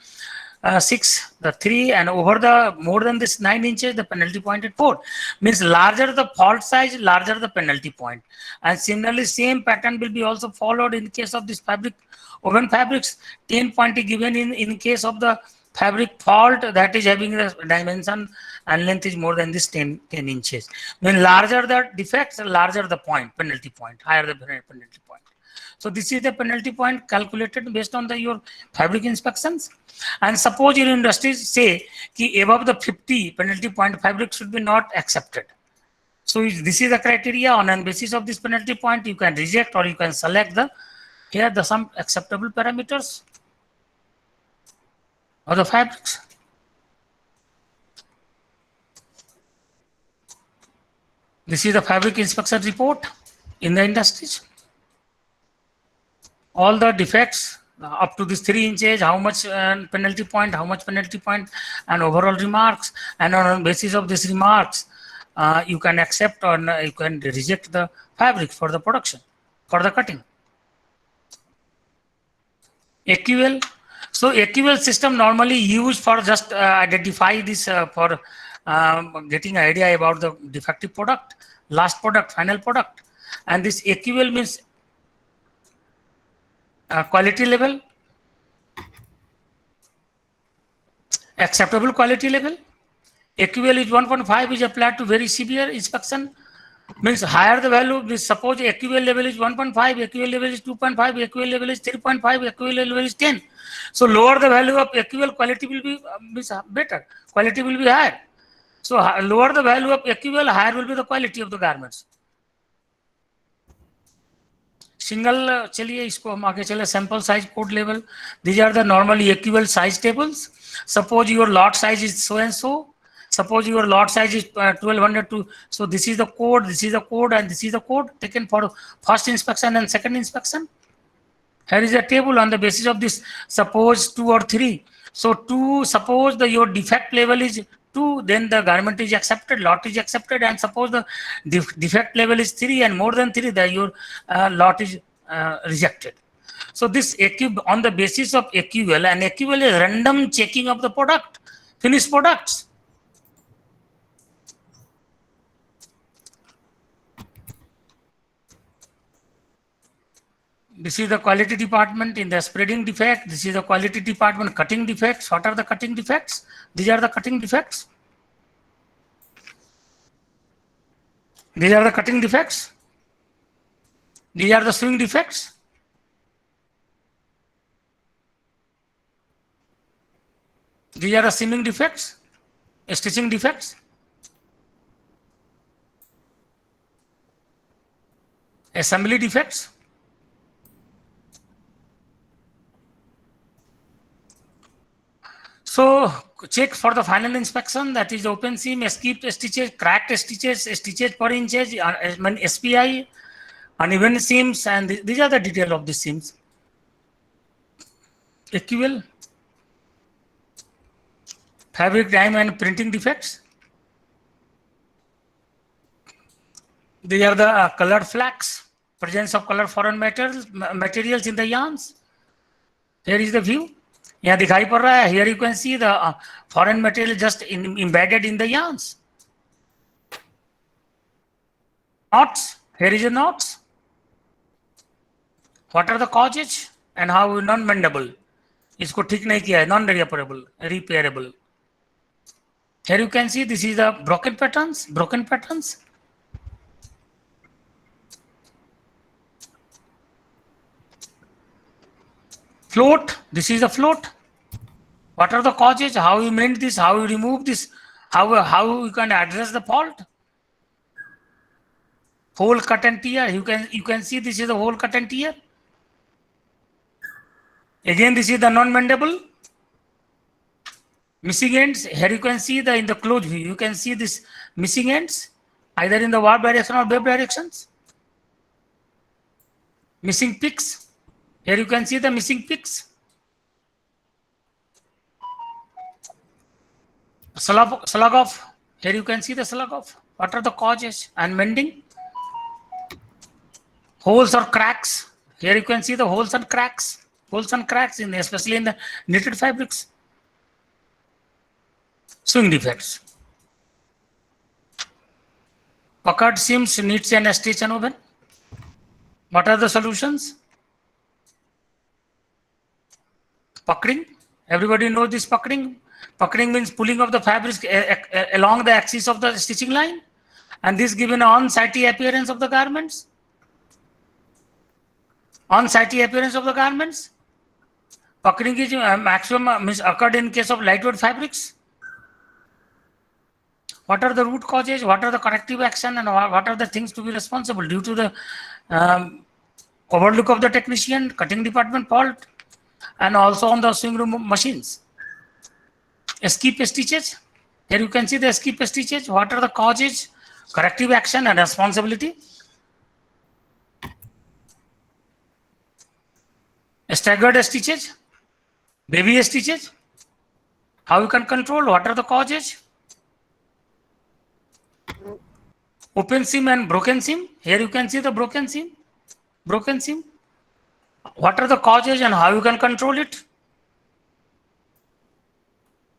6, the 3, and over the more than this 9 inches, the penalty point is 4. Means larger the fault size, larger the penalty point. And similarly, same pattern will be also followed in case of this fabric, woven fabrics. 10 point is given in case of the fabric fault that is having the dimension and length is more than this 10 inches. When larger the defects, larger the point, penalty point, higher the penalty point. So this is the penalty point calculated based on your fabric inspections. And suppose your industry say ki above the 50 penalty point fabric should be not accepted. So this is the criteria. On the basis of this penalty point, you can reject or you can select the some acceptable parameters of the fabrics. This is the fabric inspection report in the industries. All the defects up to this 3 inches, how much penalty point, and overall remarks. And on the basis of these remarks, you can accept or you can reject the fabric for the production, for the cutting. AQL. So AQL system normally used for just identify this for getting an idea about the defective product, last product, final product. And this AQL means quality level, acceptable quality level. AQL is 1.5 is applied to very severe inspection. Means higher the value, suppose AQL level is 1.5, AQL level is 2.5, AQL level is 3.5, AQL level is 10. So lower the value of AQL, quality will be better, quality will be higher. So lower the value of AQL, higher will be the quality of the garments. Single, चलिए इसको हम आगे चले, sample size code level. These are the normally AQL size tables. Suppose your lot size is so and so. Suppose your lot size is 1202. So this is the code, this is the code, and this is the code taken for first inspection and second inspection. Here is a table on the basis of this. Suppose 2 or 3. So 2, suppose your defect level is 2, then the garment is accepted, lot is accepted. And suppose the defect level is 3 and more than 3, your lot is rejected. So this on the basis of AQL, and AQL is random checking of the product, finished products. This is the quality department in the spreading defect. This is the quality department cutting defects. What are the cutting defects? These are the cutting defects. These are the cutting defects. These are the sewing defects. These are the seaming defects, stitching defects. Assembly defects. So check for the final inspection, that is open seam, escaped stitches, cracked stitches, stitches per inches, SPI, uneven seams, and these are the details of the seams. AQL, fabric dyeing and printing defects. These are the colored flax, presence of colored foreign materials in the yarns. Here is the view. यहाँ दिखाई पड़ रहा है. Here you can see the foreign material just embedded in the yarns. Knots. Here is a knots. What are the causes and how non-mendable? इसको ठीक नहीं किया है, non-repairable. Here you can see this is the broken patterns. Float. This is a float. What are the causes? How you mend this? How you remove this? How you can address the fault? Hole, cut and tear. You can see this is a hole, cut and tear. Again, this is the non-bendable. Missing ends, here you can see in the closed view, you can see this missing ends either in the warp direction or wave directions. Missing peaks, here you can see the missing peaks. Slug off, here you can see the slug off. What are the causes? And mending. Holes or cracks, here you can see the holes and cracks. Holes and cracks, especially in the knitted fabrics. Swing defects. Puckered seams, knits and stitch and woven. What are the solutions? Puckering. Everybody knows this puckering. Puckering means pulling of the fabrics along the axis of the stitching line, and this given an unsightly appearance of the garments. Unsightly appearance of the garments. Puckering is maximum occurred in case of lightweight fabrics. What are the root causes? What are the corrective action, and what are the things to be responsible due to the overlook of the technician, cutting department fault, and also on the sewing room machines? Escape stitches. Here you can see the escape stitches. What are the causes, corrective action, and responsibility? Staggered stitches, baby stitches. How you can control? What are the causes? Open seam and broken seam. Here you can see the broken seam. Broken seam. What are the causes and how you can control it?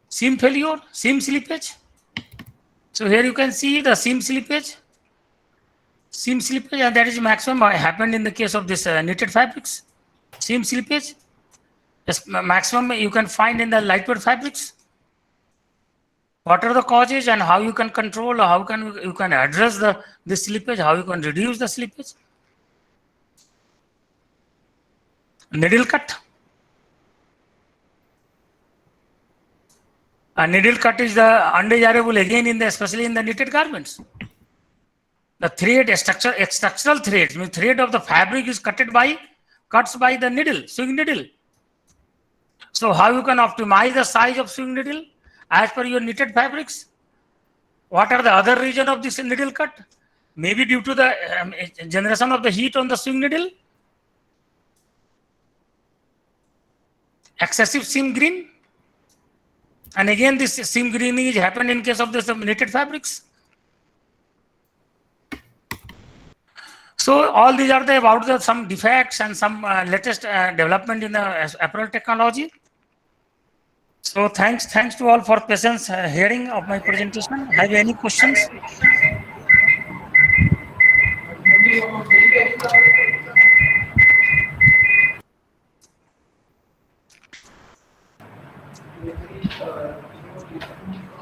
Seam failure, seam slippage. So here you can see the seam slippage. Seam slippage, and that is maximum happened in the case of this knitted fabrics. Seam slippage. Yes, maximum you can find in the lightweight fabrics. What are the causes and how you can control, how you can address the slippage, how you can reduce the slippage? Needle cut. A needle cut is the undesirable again especially in the knitted garments. The thread, structural threads, means thread of the fabric is cuts by the needle, sewing needle. So how you can optimize the size of sewing needle as per your knitted fabrics? What are the other reason of this needle cut? Maybe due to the generation of the heat on the sewing needle. Excessive seam green. And again, this seam greening is happened in case of the knitted fabrics. So all these are about some defects and some latest development in the apparel technology. So thanks to all for patience hearing of my presentation. Have you any questions?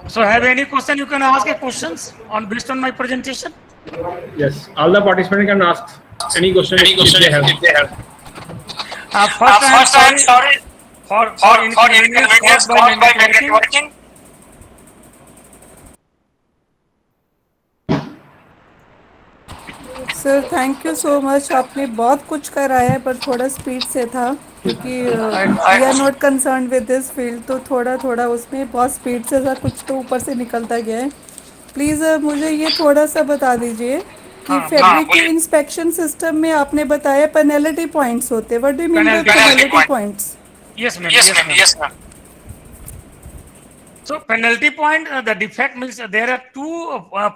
So have any question, you can ask a questions based on my presentation. Yes, all the participants can ask any question if they have. First, I'm sorry for inconvenience caused by networking. Sir thank you so much, आपने बहुत कुछ कराया है पर थोड़ा speed से था क्योंकि we are not concern with this field, तो थोड़ा उसमें बहुत स्पीड से था, कुछ तो ऊपर से निकलता गया है। प्लीज़ मुझे ये थोड़ा सा बता दीजिए कि फैब्रिक के इंस्पेक्शन सिस्टम में आपने बताया पेनल्टी पॉइंट्स होते हैं। What do you mean by penalty points? Yes, ma'am. So penalty point, the defect means there are two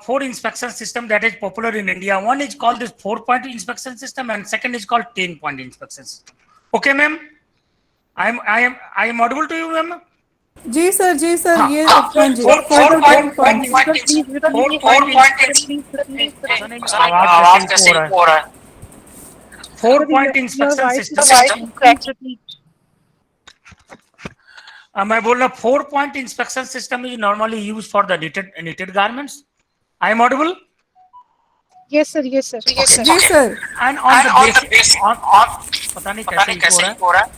4 inspection system that is popular in India. One is called this 4-point inspection system, and second is called 10-point inspection system. Okay, ma'am. I am audible to you, ma'am. जी sir ये four point inspection system. मैं बोल रहा 4-point inspection system is normally used for the knitted garments. I am audible? Yes, sir. जी sir. And on the basis पता नहीं कैसे हो रहा है।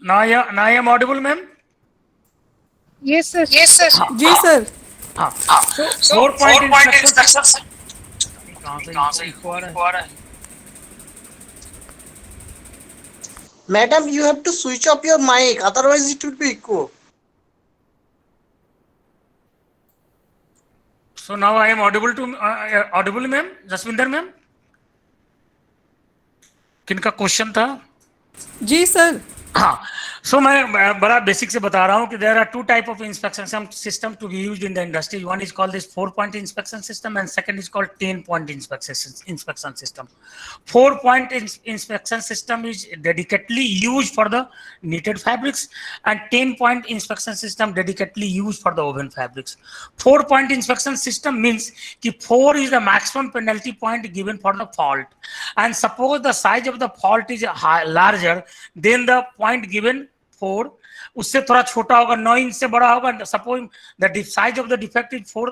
Now I am audible, ma'am? Yes, sir. जी सर। 4-point inspection कहाँ से इको आ रहा है? Madam, you have to switch off your mic, otherwise it will be echo. So now I am audible to audible, ma'am, Jaswinder ma'am. किनका question था? जी sir. हाँ, सो मैं बड़ा बेसिक से बता रहा हूँ कि there are two type of inspection system to be used in the industry. One is called this 4-point inspection system and second is called 10-point inspection system. 4-point inspection system is dedicatedly used for the knitted fabrics and 10-point inspection system dedicatedly used for the woven fabrics. 4-point inspection system means कि 4 is the maximum penalty point given for the fault, and suppose the size of the fault is larger then the point given 4 उससे थोड़ा छोटा होगा, 9 inch से बड़ा होगा. Suppose the size of the defect is 4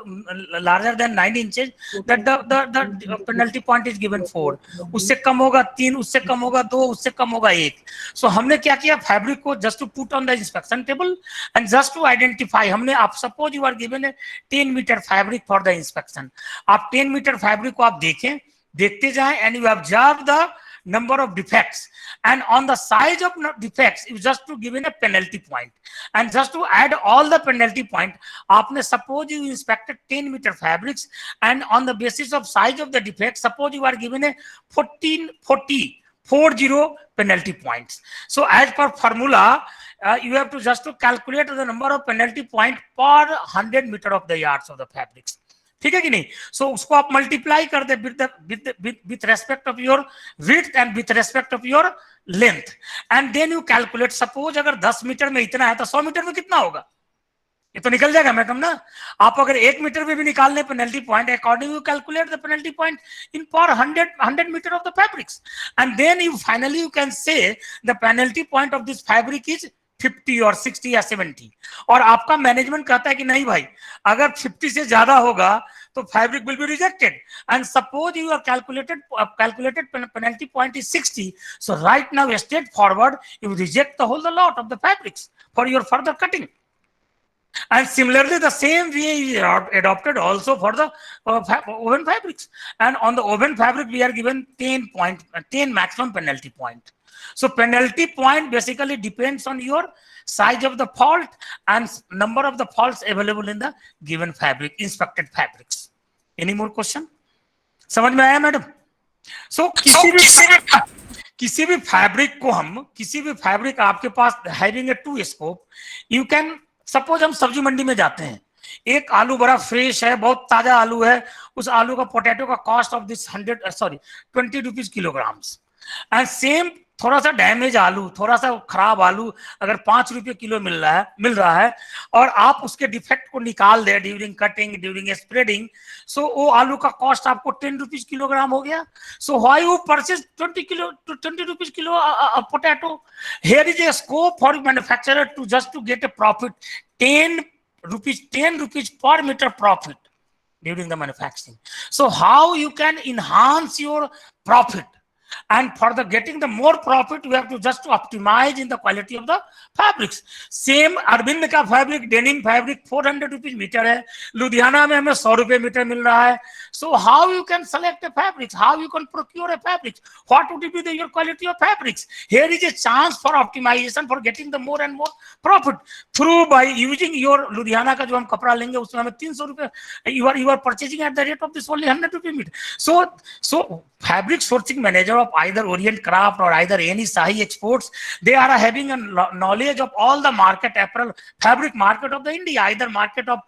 larger than 9 inches, that the penalty point is given 4. उससे कम होगा 3, उससे कम होगा 2, उससे कम होगा 1. सो हमने क्या किया, फैब्रिक को just to put on the inspection table and just to identify, हमने, आप suppose you are given a 10 meter fabric for the inspection. आप 10 मीटर फैब्रिक को आप देखें, देखते जाएं and you observe the number of defects, and on the size of defects you just to given a penalty point, and just to add all the penalty point, aapne suppose you inspected 10 meter fabrics and on the basis of size of the defect, suppose you are given a 40 penalty points. So as per formula, you have to just to calculate the number of penalty point per 100 meter of the yards of the fabrics. ठीक है कि नहीं? सो उसको आप multiply कर दे with respect of your width and with respect of your length, and then you calculate. Suppose अगर 10 metre में इतना है तो 100 मीटर में कितना होगा? ये तो निकल जाएगा मैडम ना. आप अगर 1 मीटर में भी निकाल लें penalty point, according you calculate the penalty point in per 100 meter of the fabrics, and then you finally you can say the penalty point of this fabric is 50 और 60 या 70. और आपका मैनेजमेंट कहता है कि नहीं भाई, अगर 50 से ज्यादा होगा तो fabric will be rejected, and suppose you are calculated penalty point is 60. So right now straightforward you reject the whole the lot of the fabrics for your further cutting. And similarly, the same way is adopted also for the woven fabrics. And on the woven fabric, we are given 10 maximum penalty point. So penalty point basically depends on your size of the fault and number of the faults available in the given fabric, inspected fabrics. Any more question? समझ में आया madam? So किसी भी fabric को हम, किसी भी fabric आपके पास having a 2 scope, you can, suppose हम सब्जी मंडी में जाते हैं, एक आलू बड़ा फ्रेश है, बहुत ताजा आलू है, उस आलू का पोटैटो का cost of this 20 rupees kilograms, and same थोड़ा सा डैमेज आलू, थोड़ा सा खराब आलू अगर 5 रुपये किलो मिल रहा है और आप उसके डिफेक्ट को निकाल दे ड्यूरिंग कटिंग, ड्यूरिंग स्प्रेडिंग, सो वो आलू का कॉस्ट आपको 10 रुपीज किलोग्राम हो गया. So why you purchase 20 rupees kilo potato? Here is a scope for manufacturer to just to get a profit 10 rupees per meter profit during the manufacturing. So how you can enhance your profit? And for the getting the more profit, you have to just to optimize in the quality of the fabrics. Same Arvind का fabric, denim fabric 400 rupees metre है, लुधियाना में हमें 100 रुपए metre मिल रहा है. So how you can select a fabrics? How you can procure a fabrics? What would be your quality of fabrics? Here is a chance for optimization for getting the more and more profit through by using your Ludhiana का जो हम कपड़ा लेंगे उसमें हमें 300 रुपए, you are purchasing at the rate of this only 100 रुपए metre. So fabric sourcing manager of either Orient Craft or either any Sahi Exports, they are having a knowledge of all the market, apparel fabric market of the India, either market of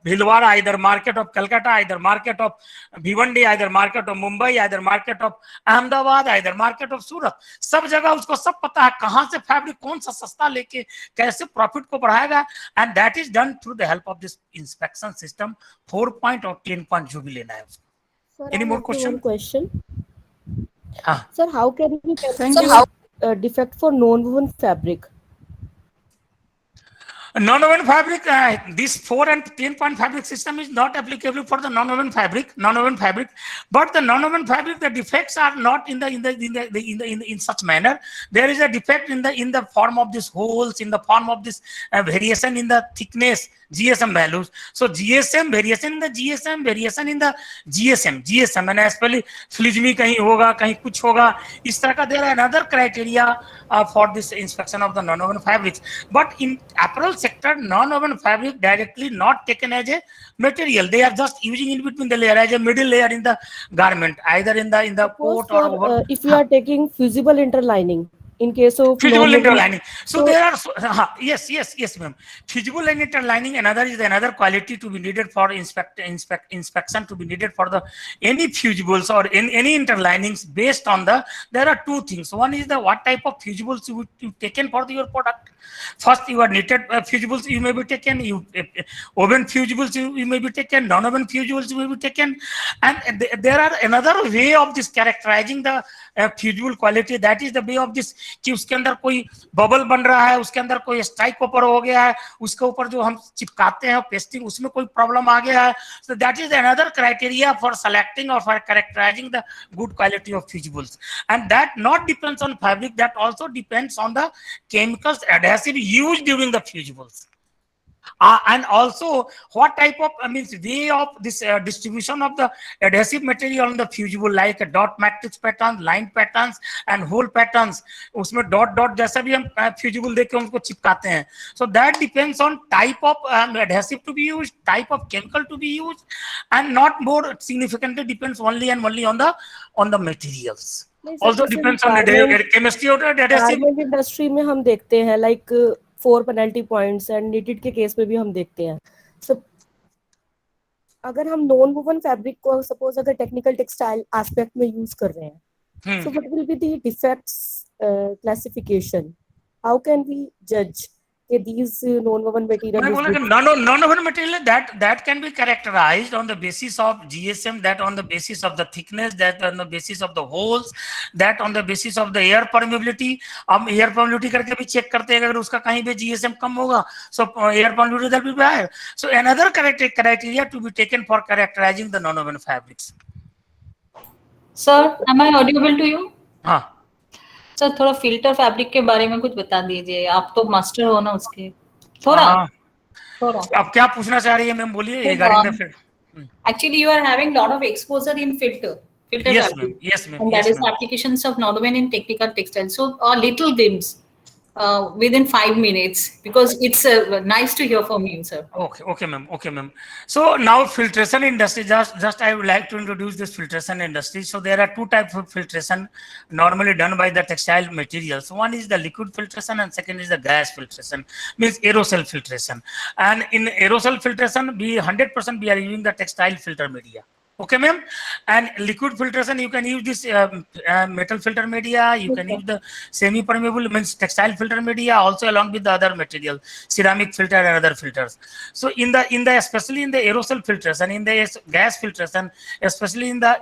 Bhilwara, either market of Calcutta, either market of Bhiwandi, either market of Mumbai, either market of Ahmedabad, either market of Surat. सब जगह उसको सब पता है कहाँ से fabric कौन सा सस्ता लेके कैसे प्रॉफिट को बढ़ाएगा, and that is done through the help of this inspection system 4-point और 10-point जो भी लेना है उसको. Any more question? Sir, how can we Thank you. defect for non-woven fabric? Non-woven fabric, this 4 and 10 point fabric system is not applicable for the non-woven fabric. But the non-woven fabric, the defects are not in such manner. There is a defect in the form of these holes, in the form of this variation in the thickness, GSM values. So GSM variation in the GSM, variation in the GSM, and especially fligmy kahin hoga, kahin kuch hoga. Is tarah ka there are another criteria for this inspection of the non-woven fabrics. But in apparel sector, non-woven fabric directly not taken as a material. They are just using in between the layer as a middle layer in the garment, either in the coat or over. If you are taking fusible interlining, in case of Fusible interlining. So there are yes, ma'am. Fusible and interlining. Another quality to be needed for inspection to be needed for the any fusibles or any interlinings based on the. There are two things. One is the what type of fusibles you taken for your product. First, you are knitted fusibles you may be taken. You woven fusibles you may be taken. Non-woven fusibles you may be taken. And there are another way of this characterizing the fusible quality. That is the way of this कि उसके अंदर कोई bubble बन रहा है, उसके अंदर कोई स्ट्राइक पेपर हो गया है, उसके ऊपर जो हम चिपकाते हैं पेस्टिंग उसमें कोई प्रॉब्लम आ गया है. So that is another criteria for selecting or for characterizing the good quality of fusibles. And that not depends on fabric, that also depends on the chemicals adhesive used during the fusibles. And also what type of way of this distribution of the adhesive material on the fusible, like a dot matrix pattern, line patterns and hole patterns. उसमें dot जैसा भी हम fusible देके उनको चिपकाते हैं. So that depends on type of adhesive to be used, type of chemical to be used, and not more significantly depends only on the materials. Also depends on the chemistry of the adhesive. Garment industry में हम देखते हैं like 4 penalty points and knitted के case में भी हम देखते हैं. So अगर हम नॉन वोवन फैब्रिक को सपोज अगर टेक्निकल टेक्सटाइल एस्पेक्ट में यूज कर रहे हैं, so what will be the defects classification? How can we judge these non-woven material? Non-woven material that can be characterized on the basis of GSM, that on the basis of the thickness, that on the basis of the holes, that on the basis of the air permeability. हम air permeability करके भी check करते हैं, अगर उसका कहीं भी GSM कम होगा, so air permeability that will be higher. So another criteria to be taken for characterizing the non-woven fabrics. Sir, am I audible to you? हाँ. सर थोड़ा फिल्टर फैब्रिक के बारे में कुछ बता दीजिए, आप तो मास्टर हो ना उसके. थोड़ा अब क्या पूछना चाह रही है मैम, बोलिए. Actually, you are having lot of exposure in filter yes fabric. Yes ma'am. And that is applications of non-woven in technical textiles. So little glimpse within 5 minutes, because it's nice to hear from you, sir. Okay ma'am. So now filtration industry, just I would like to introduce this filtration industry. So there are two types of filtration normally done by the textile materials. One is the liquid filtration and second is the gas filtration, means aerosol filtration. And in aerosol filtration, 100% we are using the textile filter media. Okay, ma'am. And liquid filtration, you can use this metal filter media. You can use the semi-permeable, means textile filter media, also along with the other material, ceramic filter and other filters. So in the especially in the aerosol filtration, in the gas filtration, especially in the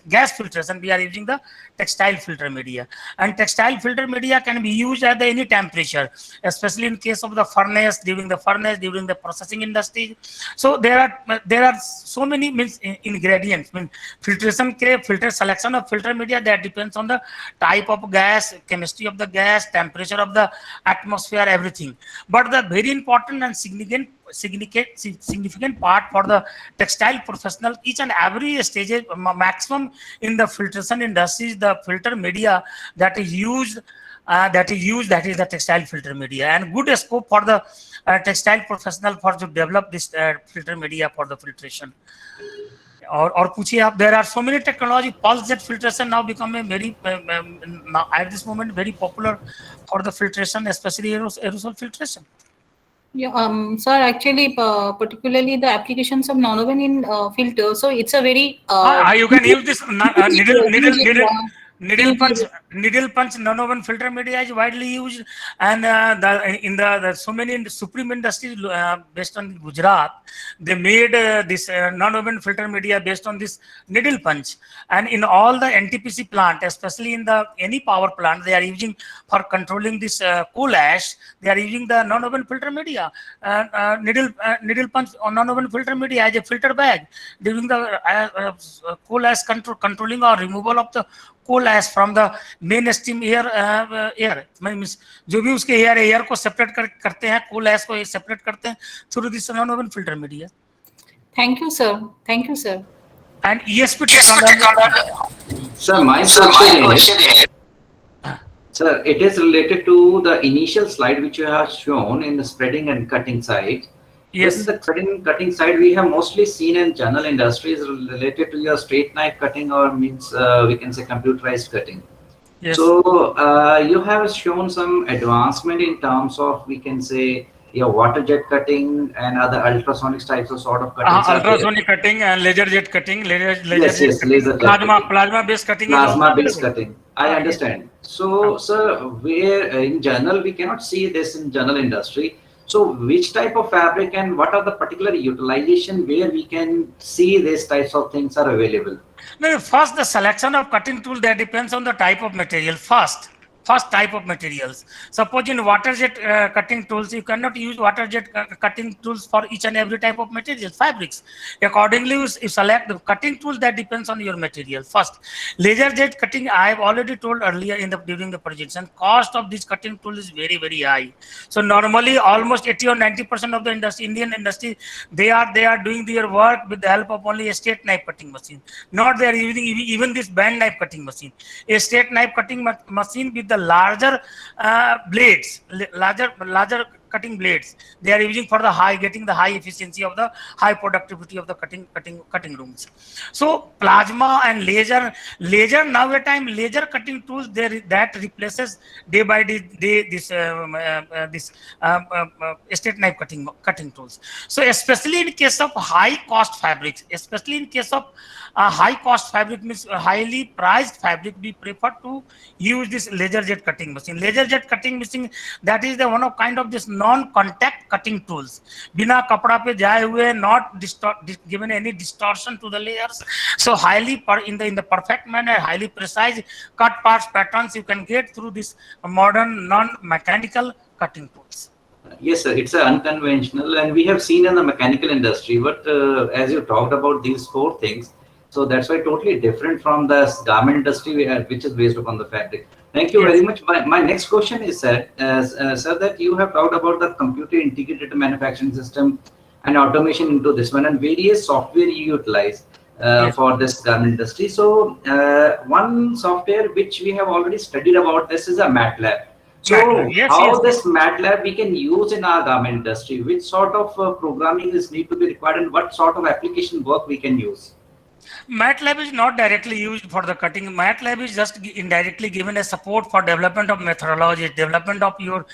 gas filtration, we are using the textile filter media. And textile filter media can be used at any temperature, especially in case of the furnace, during the processing industry. So there are so many ingredients. Filtration filter selection of filter media, that depends on the type of gas, chemistry of the gas, temperature of the atmosphere, everything. But the very important and significant part for the textile professional, each and every stage, maximum in the filtration industry, the filter media that is used, that is the textile filter media. And good scope for the textile professional for to develop this filter media for the filtration. और पूछिए आप. There are so many technology. Pulse jet filtration now become a very now at this moment very popular for the filtration, especially aerosol filtration. Yeah, sir, actually, particularly the applications of non-woven in filter. So it's a very you can use this needle punch nonwoven filter media is widely used, and the so many supreme industries based on Gujarat, they made this nonwoven filter media based on this needle punch. And in all the NTPC plant, especially in the any power plant, they are using for controlling this coal ash, they are using the nonwoven filter media, needle punch or nonwoven filter media as a filter bag during the coal ash controlling or removal of the coal ash from the main steam air means जो भी उसके air को separate करते हैं, coal ash को separate करते हैं through this nonwoven filter media. Thank you, sir. Thank you, sir. And ESP technology. Sir, my question is, sir, it is related to the initial slide which you have shown in the spreading and cutting side. Yes. The spreading and cutting side we have mostly seen in general industries related to your straight knife cutting, or means we can say computerized cutting. Yes. So you have shown some advancement in terms of, we can say, your water jet cutting and other ultrasonic types of sort of cutting. Ultrasonic cutting and laser jet cutting, laser yes, jet cutting. laser jet plasma based cutting. Plasma based cutting. I understand. So, sir, where in general we cannot see this in general industry. So, which type of fabric and what are the particular utilization where we can see these types of things are available? No, first the selection of cutting tool, that depends on the type of material. First type of materials. Suppose in water jet cutting tools, you cannot use water jet cutting tools for each and every type of material, fabrics. Accordingly, you select the cutting tools that depends on your material. First, laser jet cutting, I have already told earlier during the presentation, cost of this cutting tool is very, very high. So normally almost 80 or 90% of the industry, Indian industry, they are doing their work with the help of only a straight knife cutting machine. Not they are using even this bend knife cutting machine. A straight knife cutting machine with the larger blades, larger cutting blades, they are using for the getting the high efficiency of the high productivity of the cutting rooms. So plasma and laser now a time laser cutting tools that replaces day by day this straight knife cutting tools. So especially in case of high cost fabrics, high cost fabric means highly priced fabric, we prefer to use this laser jet cutting machine. Laser jet cutting machine, that is the one of kind of this non-contact cutting tools. Bina kapda pe jaye hue, not given any distortion to the layers. So highly in the perfect manner, highly precise cut parts patterns you can get through this modern non-mechanical cutting tools. Yes, sir, it's unconventional, and we have seen in the mechanical industry. But as you talked about these four things, so that's why totally different from the garment industry which is based upon the fabric. Thank you very much. My next question is, sir, that you have talked about the computer integrated manufacturing system and automation into this one, and various software you utilize for this garment industry. So one software which we have already studied about this is a MATLAB. So how this MATLAB we can use in our garment industry? Which sort of programming is need to be required, and what sort of application work we can use? MATLAB is not directly used for the cutting. MATLAB is just indirectly given a support for development of methodology, development of your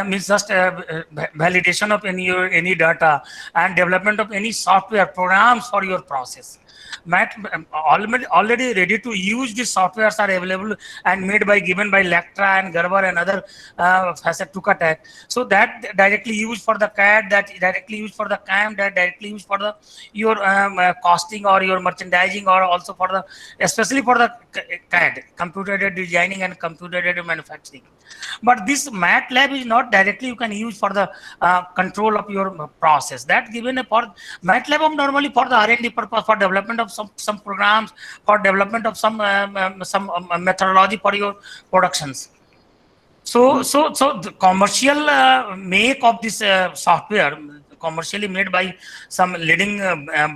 means just validation of any data, and development of any software programs for your process. Already ready to use these softwares are available and given by Lectra and Gerber and other facet to cut. So that directly used for the CAD, that directly used for the CAM, that directly used for your costing or your merchandising, or also for the especially for the CAD, computer aided designing and computer aided manufacturing. But this MATLAB is not directly you can use for the control of your process. That given for MATLAB normally for the R&D purpose, for development of some programs, for development of some methodology for your productions. So the commercial make of this software, commercially made by some leading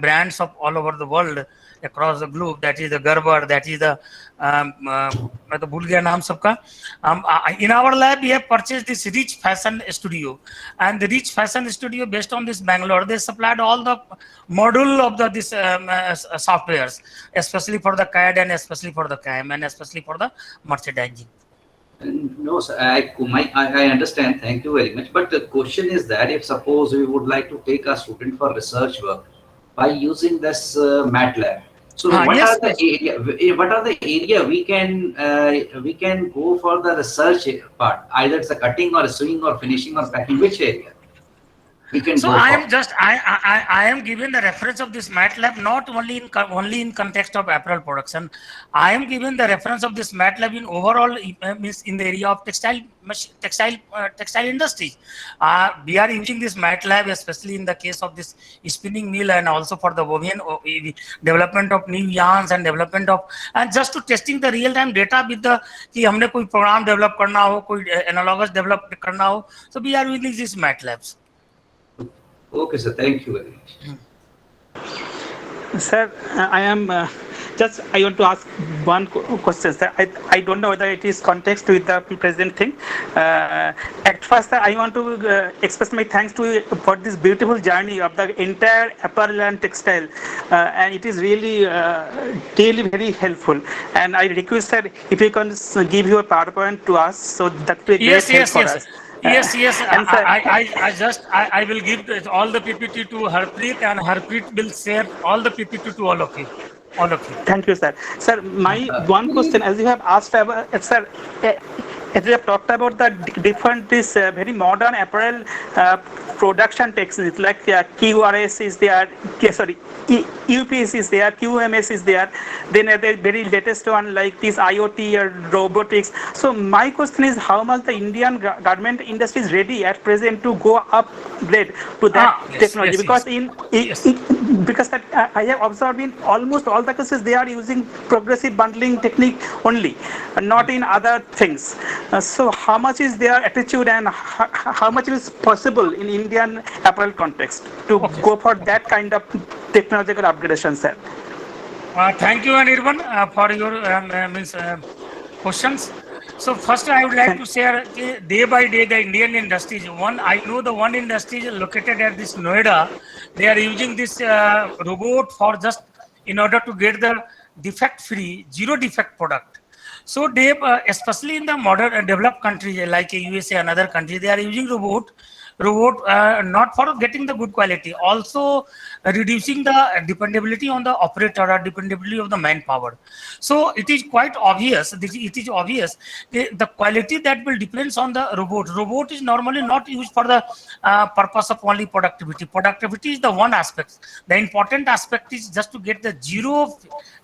brands of all over the world, across the globe, that is the Gerber, that is the bhul gaya naam sabka. In our lab we have purchased this Rich Fashion Studio, and the Rich Fashion Studio, based on this Bangalore, they supplied all the module of this softwares, especially for the CAD and especially for the CAM and especially for the merchandising. No, sir, I understand. Thank you very much. But the question is that if suppose we would like to take a student for research work by using this MATLAB, So yes, what are the area we can go for the research part? Either it's a cutting or a sewing or finishing or packing. Which area we can So go I for? am just I am giving the reference of this MATLAB not only in context of apparel production. I am giving the reference of this MATLAB in overall means in the area of textile industry. We are using this MATLAB especially in the case of this spinning mill and also for the woven development of new yarns and development of and just to testing the real time data with the कि हमने कोई program develop करना हो कोई analogous develop करना हो. So we are using these MATLABs. Okay, sir. Thank you very much. Sir, I want to ask one question, sir. I don't know whether it is context with the present thing. At first, I want to express my thanks to you for this beautiful journey of the entire apparel and textile, and it is really very helpful. And I request, sir, if you can give your PowerPoint to us, so that will be great help for us. Yes. And sir, I will give all the PPT to Harpreet, and Harpreet will share all the PPT to all of you. Thank you, sir. Sir, my one question, as you have asked about, sir, as you have talked about the different very modern apparel production techniques like QRS is there, UPS is there, QMS is there, then the very latest one like this IoT or robotics. So my question is, how much the Indian garment industry is ready at present to go upgrade to that technology? Because because that I have observed in almost all the cases they are using progressive bundling technique only, not in other things. So how much is their attitude and how much is possible in Indian apparel context to go for that kind of technological upgradation, sir? Thank you, Anirban, for your questions. So first, I would like to share day by day the Indian industries. I know the one industry is located at this Noida. They are using this robot for just in order to get the defect-free, zero defect product. So they, especially in the modern developed countries like USA and other countries, they are using robot not for getting the good quality, also reducing the dependability on the operator or dependability of the manpower. So it is quite obvious. The quality that will depends on the robot. Robot is normally not used for the purpose of only productivity. Productivity is the one aspect. The important aspect is just to get the zero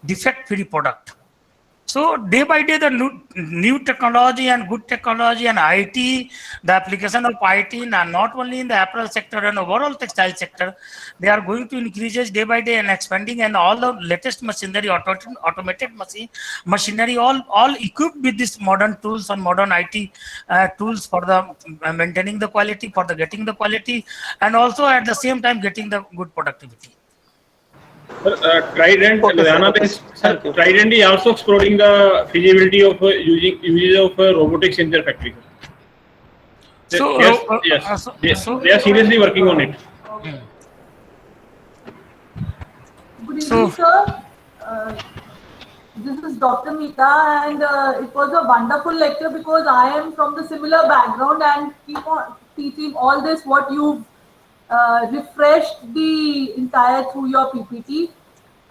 defect-free product. So day by day, the new technology and good technology and IT, the application of IT, and not only in the apparel sector and overall textile sector, they are going to increase day by day and expanding, and all the latest machinery, automated machinery, all equipped with these modern tools and modern IT tools for the maintaining the quality, for the getting the quality, and also at the same time getting the good productivity. Trident, Trident is also exploring the feasibility of using of robotics in their factory. They are seriously working on it. Good evening, sir. This is Dr. Meeta, and it was a wonderful lecture because I am from the similar background and keep on teaching all this what you've refreshed the entire through your PPT.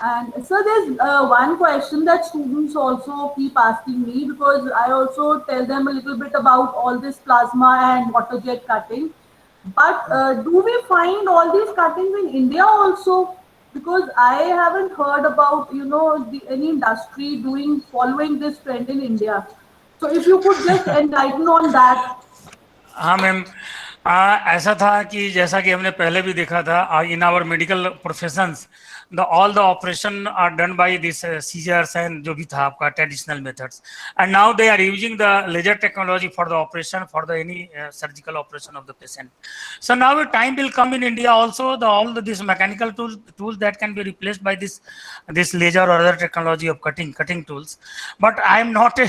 And so there's one question that students also keep asking me, because I also tell them a little bit about all this plasma and water jet cutting. But do we find all these cuttings in India also? Because I haven't heard about, any industry following this trend in India. So if you could just enlighten on that. हाँ ma'am, ऐसा था कि जैसा कि हमने पहले भी देखा था in our medical professions, all the operation are done by these seizures and जो भी था आपका traditional methods, and now they are using the laser technology for the operation, for the any surgical operation of the patient. So now a time will come in India also, these mechanical tools that can be replaced by this laser or other technology of cutting tools. But I am not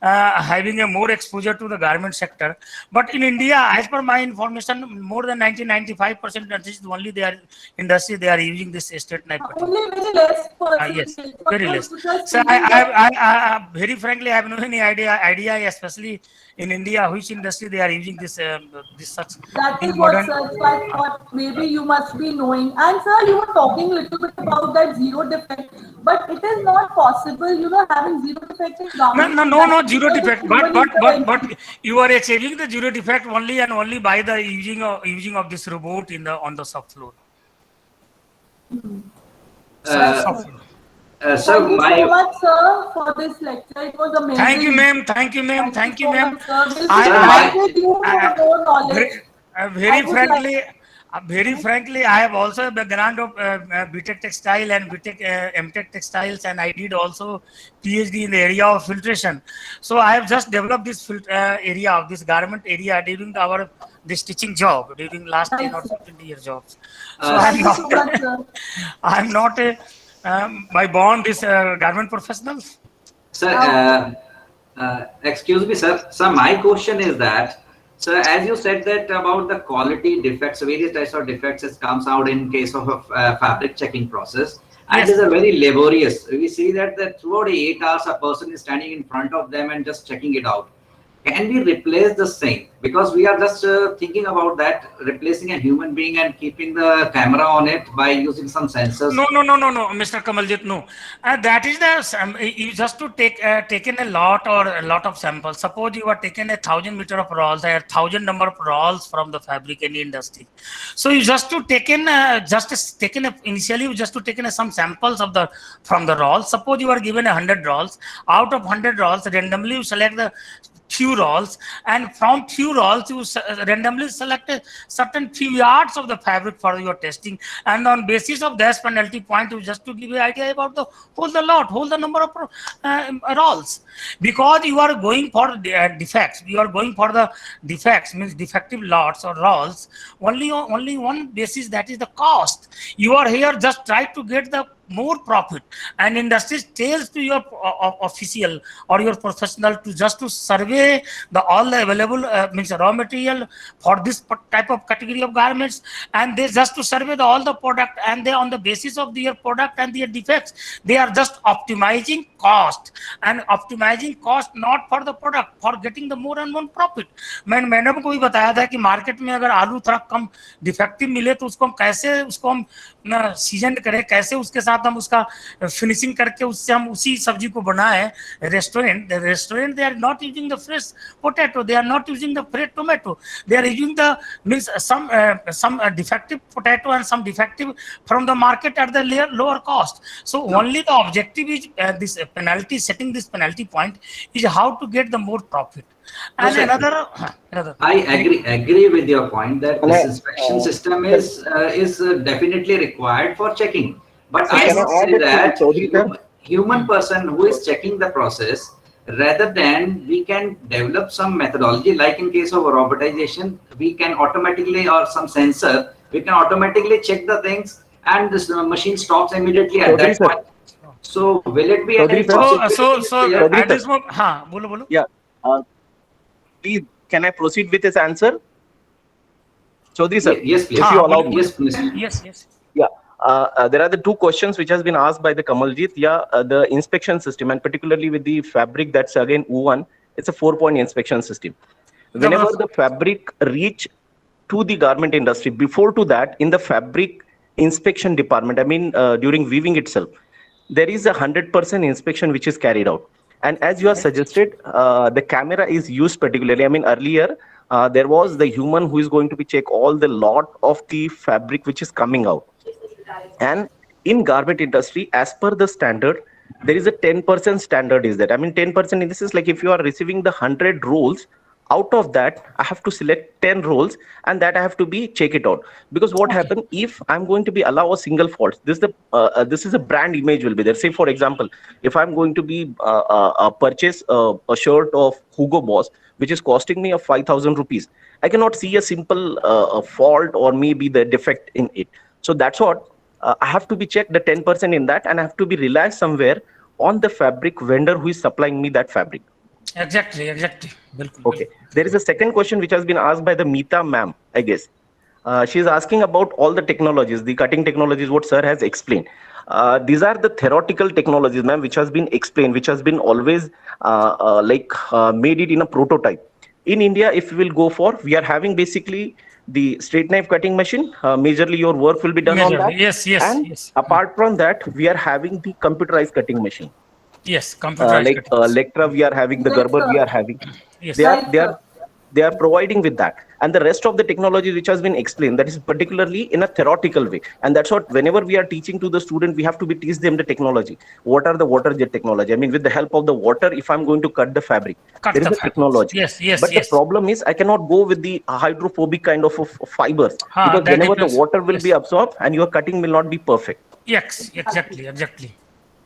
having a more exposure to the garment sector. But in India, as per my information, more than 95% is only their industry, they are using this state नहीं पटी. Only very less percentage. Yes, But very for less. because So female- I very frankly, I have no any idea, especially in India, which industry they are using this such That in is what, modern. sir. So I thought maybe you must be knowing. And sir, you were talking a little bit about that zero defect, but it is not possible, having zero defect in garment. No, zero Because defect. of human intervention. But you are achieving the zero defect only and only by the using of this robot on the shop floor. So Thank you my so much, sir, for this lecture. It was amazing. Thank you, ma'am. Thank you, ma'am. Thank you, so ma'am. much, sir. We'll I- be back with you I- for more knowledge. Very I would frankly, I have also a background of BTech textile and BTech MTech textiles, and I did also PhD in the area of filtration. So I have just developed this area of this garment area during this teaching job during last 10 or 15 year jobs. So Thank you so much, sir. I'm not a by born this garment professional. Sir, excuse me, sir. So my question is that, sir, as you said that about the quality defects, various types of defects that comes out in case of a fabric checking process, and Yes. it is a very laborious. We see that throughout 8 hours, a person is standing in front of them and just checking it out. Can we replace the same? Because we are just thinking about that, replacing a human being and keeping the camera on it by using some sensors. No, Mr. Kamaljit, no. That is you just to taken a lot of samples. Suppose you are taken 1,000 meter of rolls, 1,000 number of rolls from the fabric any industry. So you just to initially you just to taken some samples from the rolls. Suppose you are given 100 rolls. Out of 100 rolls, randomly you select the few rolls, and from few rolls you randomly select a certain few yards of the fabric for your testing, and on basis of this penalty point you just to give an idea about the whole number of rolls, because you are going for defects. You are going for the defects, means defective lots or rolls only one basis, that is the cost. You are here just try to get the more profit, and industry tells to your official or your professional to just to survey all the available means raw material for this type of category of garments, and they just to survey all the product, and they on the basis of their product and their defects they are just optimizing cost not for the product, for getting the more and more profit. मैंने को भी बताया था कि market में अगर आलू थोड़ा कम डिफेक्टिव मिले तो उसको हम कैसे सीजन करें, कैसे उसके साथ हम उसका फिनिशिंग करके उससे हम उसी सब्जी को बनाएं. Restaurant they are not using the fresh potato, they are not using the fresh tomato, they are using the means some defective potato and some defective from the market at the lower cost. So only the objective is this penalty, setting this penalty point is how to get the more profit. And another I agree with your point that this inspection system is definitely required for checking. But I must say that human person who is checking the process, rather than we can develop some methodology, like in case of robotization, we can automatically, or some sensor, we can automatically check the things and this machine stops immediately at that point. So will it be any possibility? So at this moment, bolo. Yeah. Please, can I proceed with his answer? Chaudhary sir. Yes, please. If you allow me. Yes. Yeah. There are the two questions which has been asked by the Kamaljit. The inspection system, and particularly with the fabric, that's again U1, it's a 4-point inspection system. Whenever the fabric reach to the garment industry, before to that, in the fabric inspection department, I mean during weaving itself, there is 100% inspection which is carried out. And as you have suggested, the camera is used particularly. I mean, earlier, there was the human who is going to be check all the lot of the fabric which is coming out. And in garment industry, as per the standard, there is a 10% standard is that. I mean, 10% in this is like if you are receiving the 100 rolls, out of that, I have to select 10 rolls, and that I have to be check it out. Because what happens if I'm going to be allow a single fault? This is a brand image will be there. Say for example, if I'm going to be purchase a shirt of Hugo Boss, which is costing me 5,000 rupees, I cannot see a simple fault or maybe the defect in it. So that's what I have to be checked the 10% in that, and I have to be relied somewhere on the fabric vendor who is supplying me that fabric. Exactly. Okay. There is a second question which has been asked by the Meeta ma'am, I guess. she's asking about all the technologies, the cutting technologies, what sir has explained. These are the theoretical technologies, ma'am, which has been explained, which has been always made it in a prototype. In India, if we will go for, we are having basically the straight knife cutting machine. Majorly, your work will be done on that. Yes. And apart from that, we are having the computerized cutting machine. Yes, computerized Like Lectra, we are having the Gerber, we are having. Yes. They are providing with that, and the rest of the technology which has been explained, that is particularly in a theoretical way, and that's what whenever we are teaching to the student, we have to teach them the technology. What are the water jet technology? I mean, with the help of the water, if I'm going to cut the fabric, there is a technology. Yes. But the problem is, I cannot go with the hydrophobic kind of fibers, because whenever the water will be absorbed, and your cutting will not be perfect. Yes, exactly.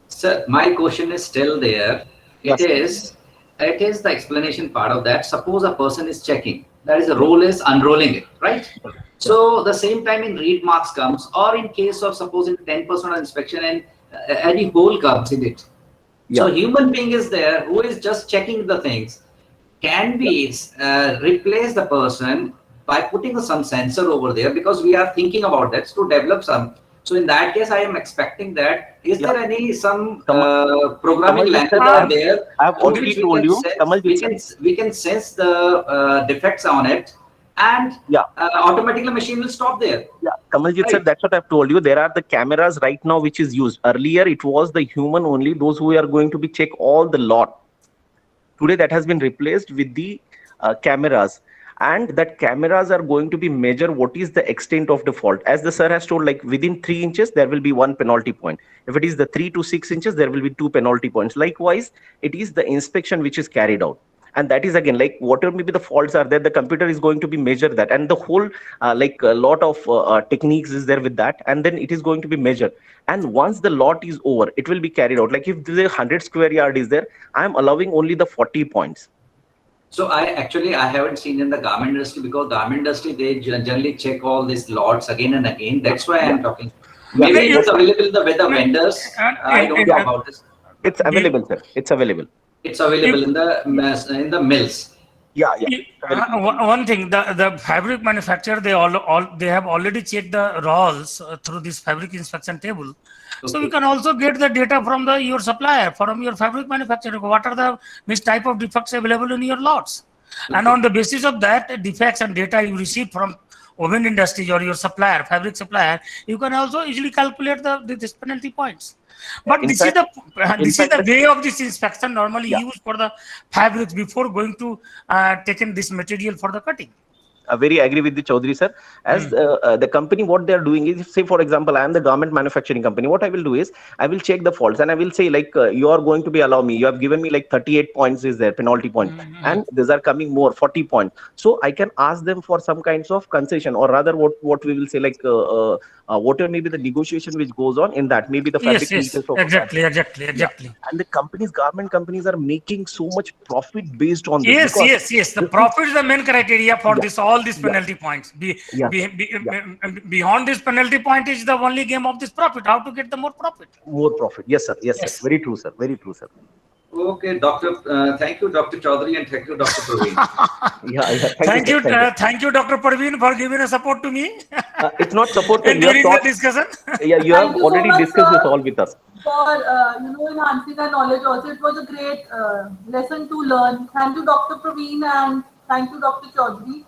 Sir, my question is still there. It is the explanation part of that. Suppose a person is checking, that is, the role is unrolling it, right? So the same time in read marks comes, or in case of supposing 10% inspection and any hole comes in it. So human being is there who is just checking the things. Can we replace the person by putting some sensor over there? Because we are thinking about that to develop some. So in that case, I am expecting that. Is there any programming language out there? I have already told you. We can sense the defects on it, and automatically machine will stop there. Yeah, Kamaljit sir, that's what I've told you. There are the cameras right now which is used. Earlier, it was the human only, those who are going to be check all the lot. Today, that has been replaced with the cameras. And that cameras are going to be measure what is the extent of the fault. As the sir has told, like within 3 inches, there will be 1 penalty point. If it is the 3 to 6 inches, there will be 2 penalty points. Likewise, it is the inspection which is carried out. And that is again, like whatever maybe the faults are there, the computer is going to be measure that. And the whole, like a lot of techniques is there with that. And then it is going to be measured. And once the lot is over, it will be carried out. Like if the 100 square yard is there, I am allowing only the 40 points. So I haven't seen in the garment industry, because garment industry, they generally check all these lots again and again. That's why I'm talking. Maybe it's available with the vendors. I don't know about this. It's available, sir. It's available. It's available in the mills. One thing, the fabric manufacturer, they have already checked the rolls through this fabric inspection table. So you can also get the data from your supplier, from your fabric manufacturer. What are the type of defects available in your lots? And on the basis of that defects and data you receive from woven industry or your supplier, fabric supplier, you can also easily calculate the penalty points. But this is the way of this inspection normally used for the fabrics before going to taking this material for the cutting. I very agree with the Chaudhary sir. As the company, what they are doing is, say for example, I am the garment manufacturing company. What I will do is, I will check the faults and I will say like, you are going to be allow me. You have given me like 38 points is there, penalty point, and these are coming more 40 points. So I can ask them for some kinds of concession, or rather, what we will say like, whatever maybe the negotiation which goes on in that, maybe the fabric. Exactly. And the garment companies are making so much profit based on this. Yes. The profit is the main criteria for this. All these penalty points. Beyond this penalty point is the only game of this profit. How to get the more profit? More profit. Yes, sir. Yes. Very true, sir. Very true, sir. Okay, Doctor. Thank you, Dr. Chaudhary, and thank you, Dr. Praveen. Thank you, Dr. Praveen, for giving a support to me. It's not support to during the discussion. You have already discussed this all with us. For enhancing our knowledge also. It was a great lesson to learn. Thank you, Dr. Praveen, and thank you, Dr. Chaudhary.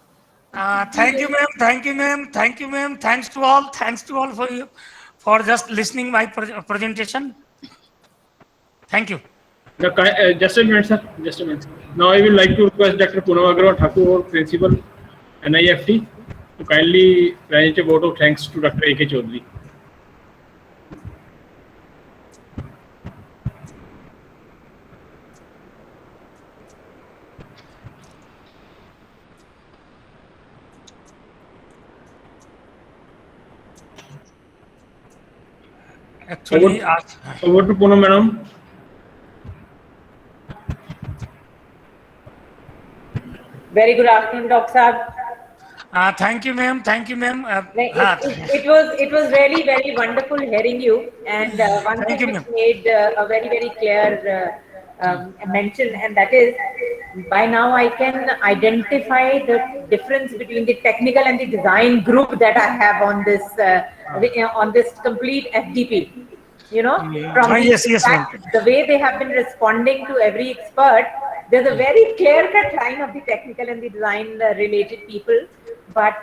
Thank you, ma'am. Thanks to all for just listening my presentation. Thank you. Just a minute, sir. Now I would like to request Dr. Poonam Agarwal Thakur, Principal, NIFT, to kindly present a vote of thanks to Dr. A.K. Chaudhary. Actually, over to Poonam, madam. Very good afternoon, Dr. Saab. Thank you, ma'am. It was really very wonderful hearing you, and one thing which made a very clear mention, and that is, by now I can identify the difference between the technical and the design group that I have on this complete FDP. You know, from the way they have been responding to every expert, there's a very clear-cut line of the technical and the design related people, but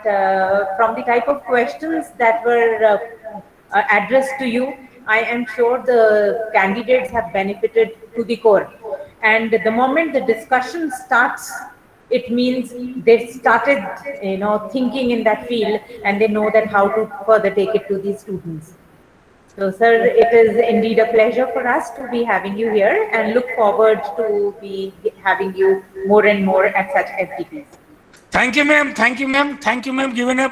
from the type of questions that were addressed to you, I am sure the candidates have benefited to the core. And the moment the discussion starts, it means they started, you know, thinking in that field, and they know that how to further take it to the students. So, sir, it is indeed a pleasure for us to be having you here, and look forward to be having you more and more at such FDPs. Thank you, ma'am. Thank you, ma'am. Thank you, ma'am. Given a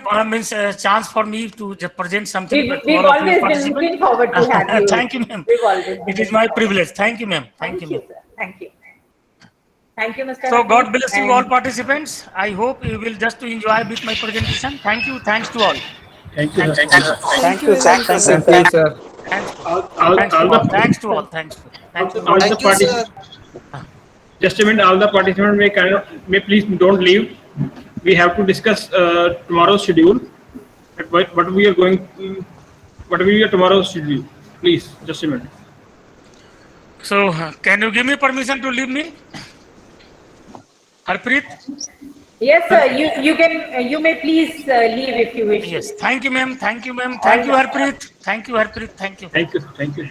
chance for me to present something. We've always been looking forward to have you. Thank you, ma'am. It is my privilege. Thank you, ma'am. Thank you, ma'am. Thank you. Thank you, Mr. So, God bless you all participants. I hope you will just to enjoy with my presentation. Thank you. Thanks to all. Thank you. Thank you, sir. Thank you, sir. Thanks to all. Thanks. Thank you, sir. Just a minute, all the participants may please don't leave. We have to discuss tomorrow's schedule. What we are going, what will be tomorrow's schedule? Please, just a minute. So, can you give me permission to leave me, Harpreet? Yes, sir. You can. You may please leave if you wish. Yes. Thank you, ma'am. Thank you, ma'am. Thank you, Harpreet. Thank you, Harpreet. Thank you. Thank you. Thank you.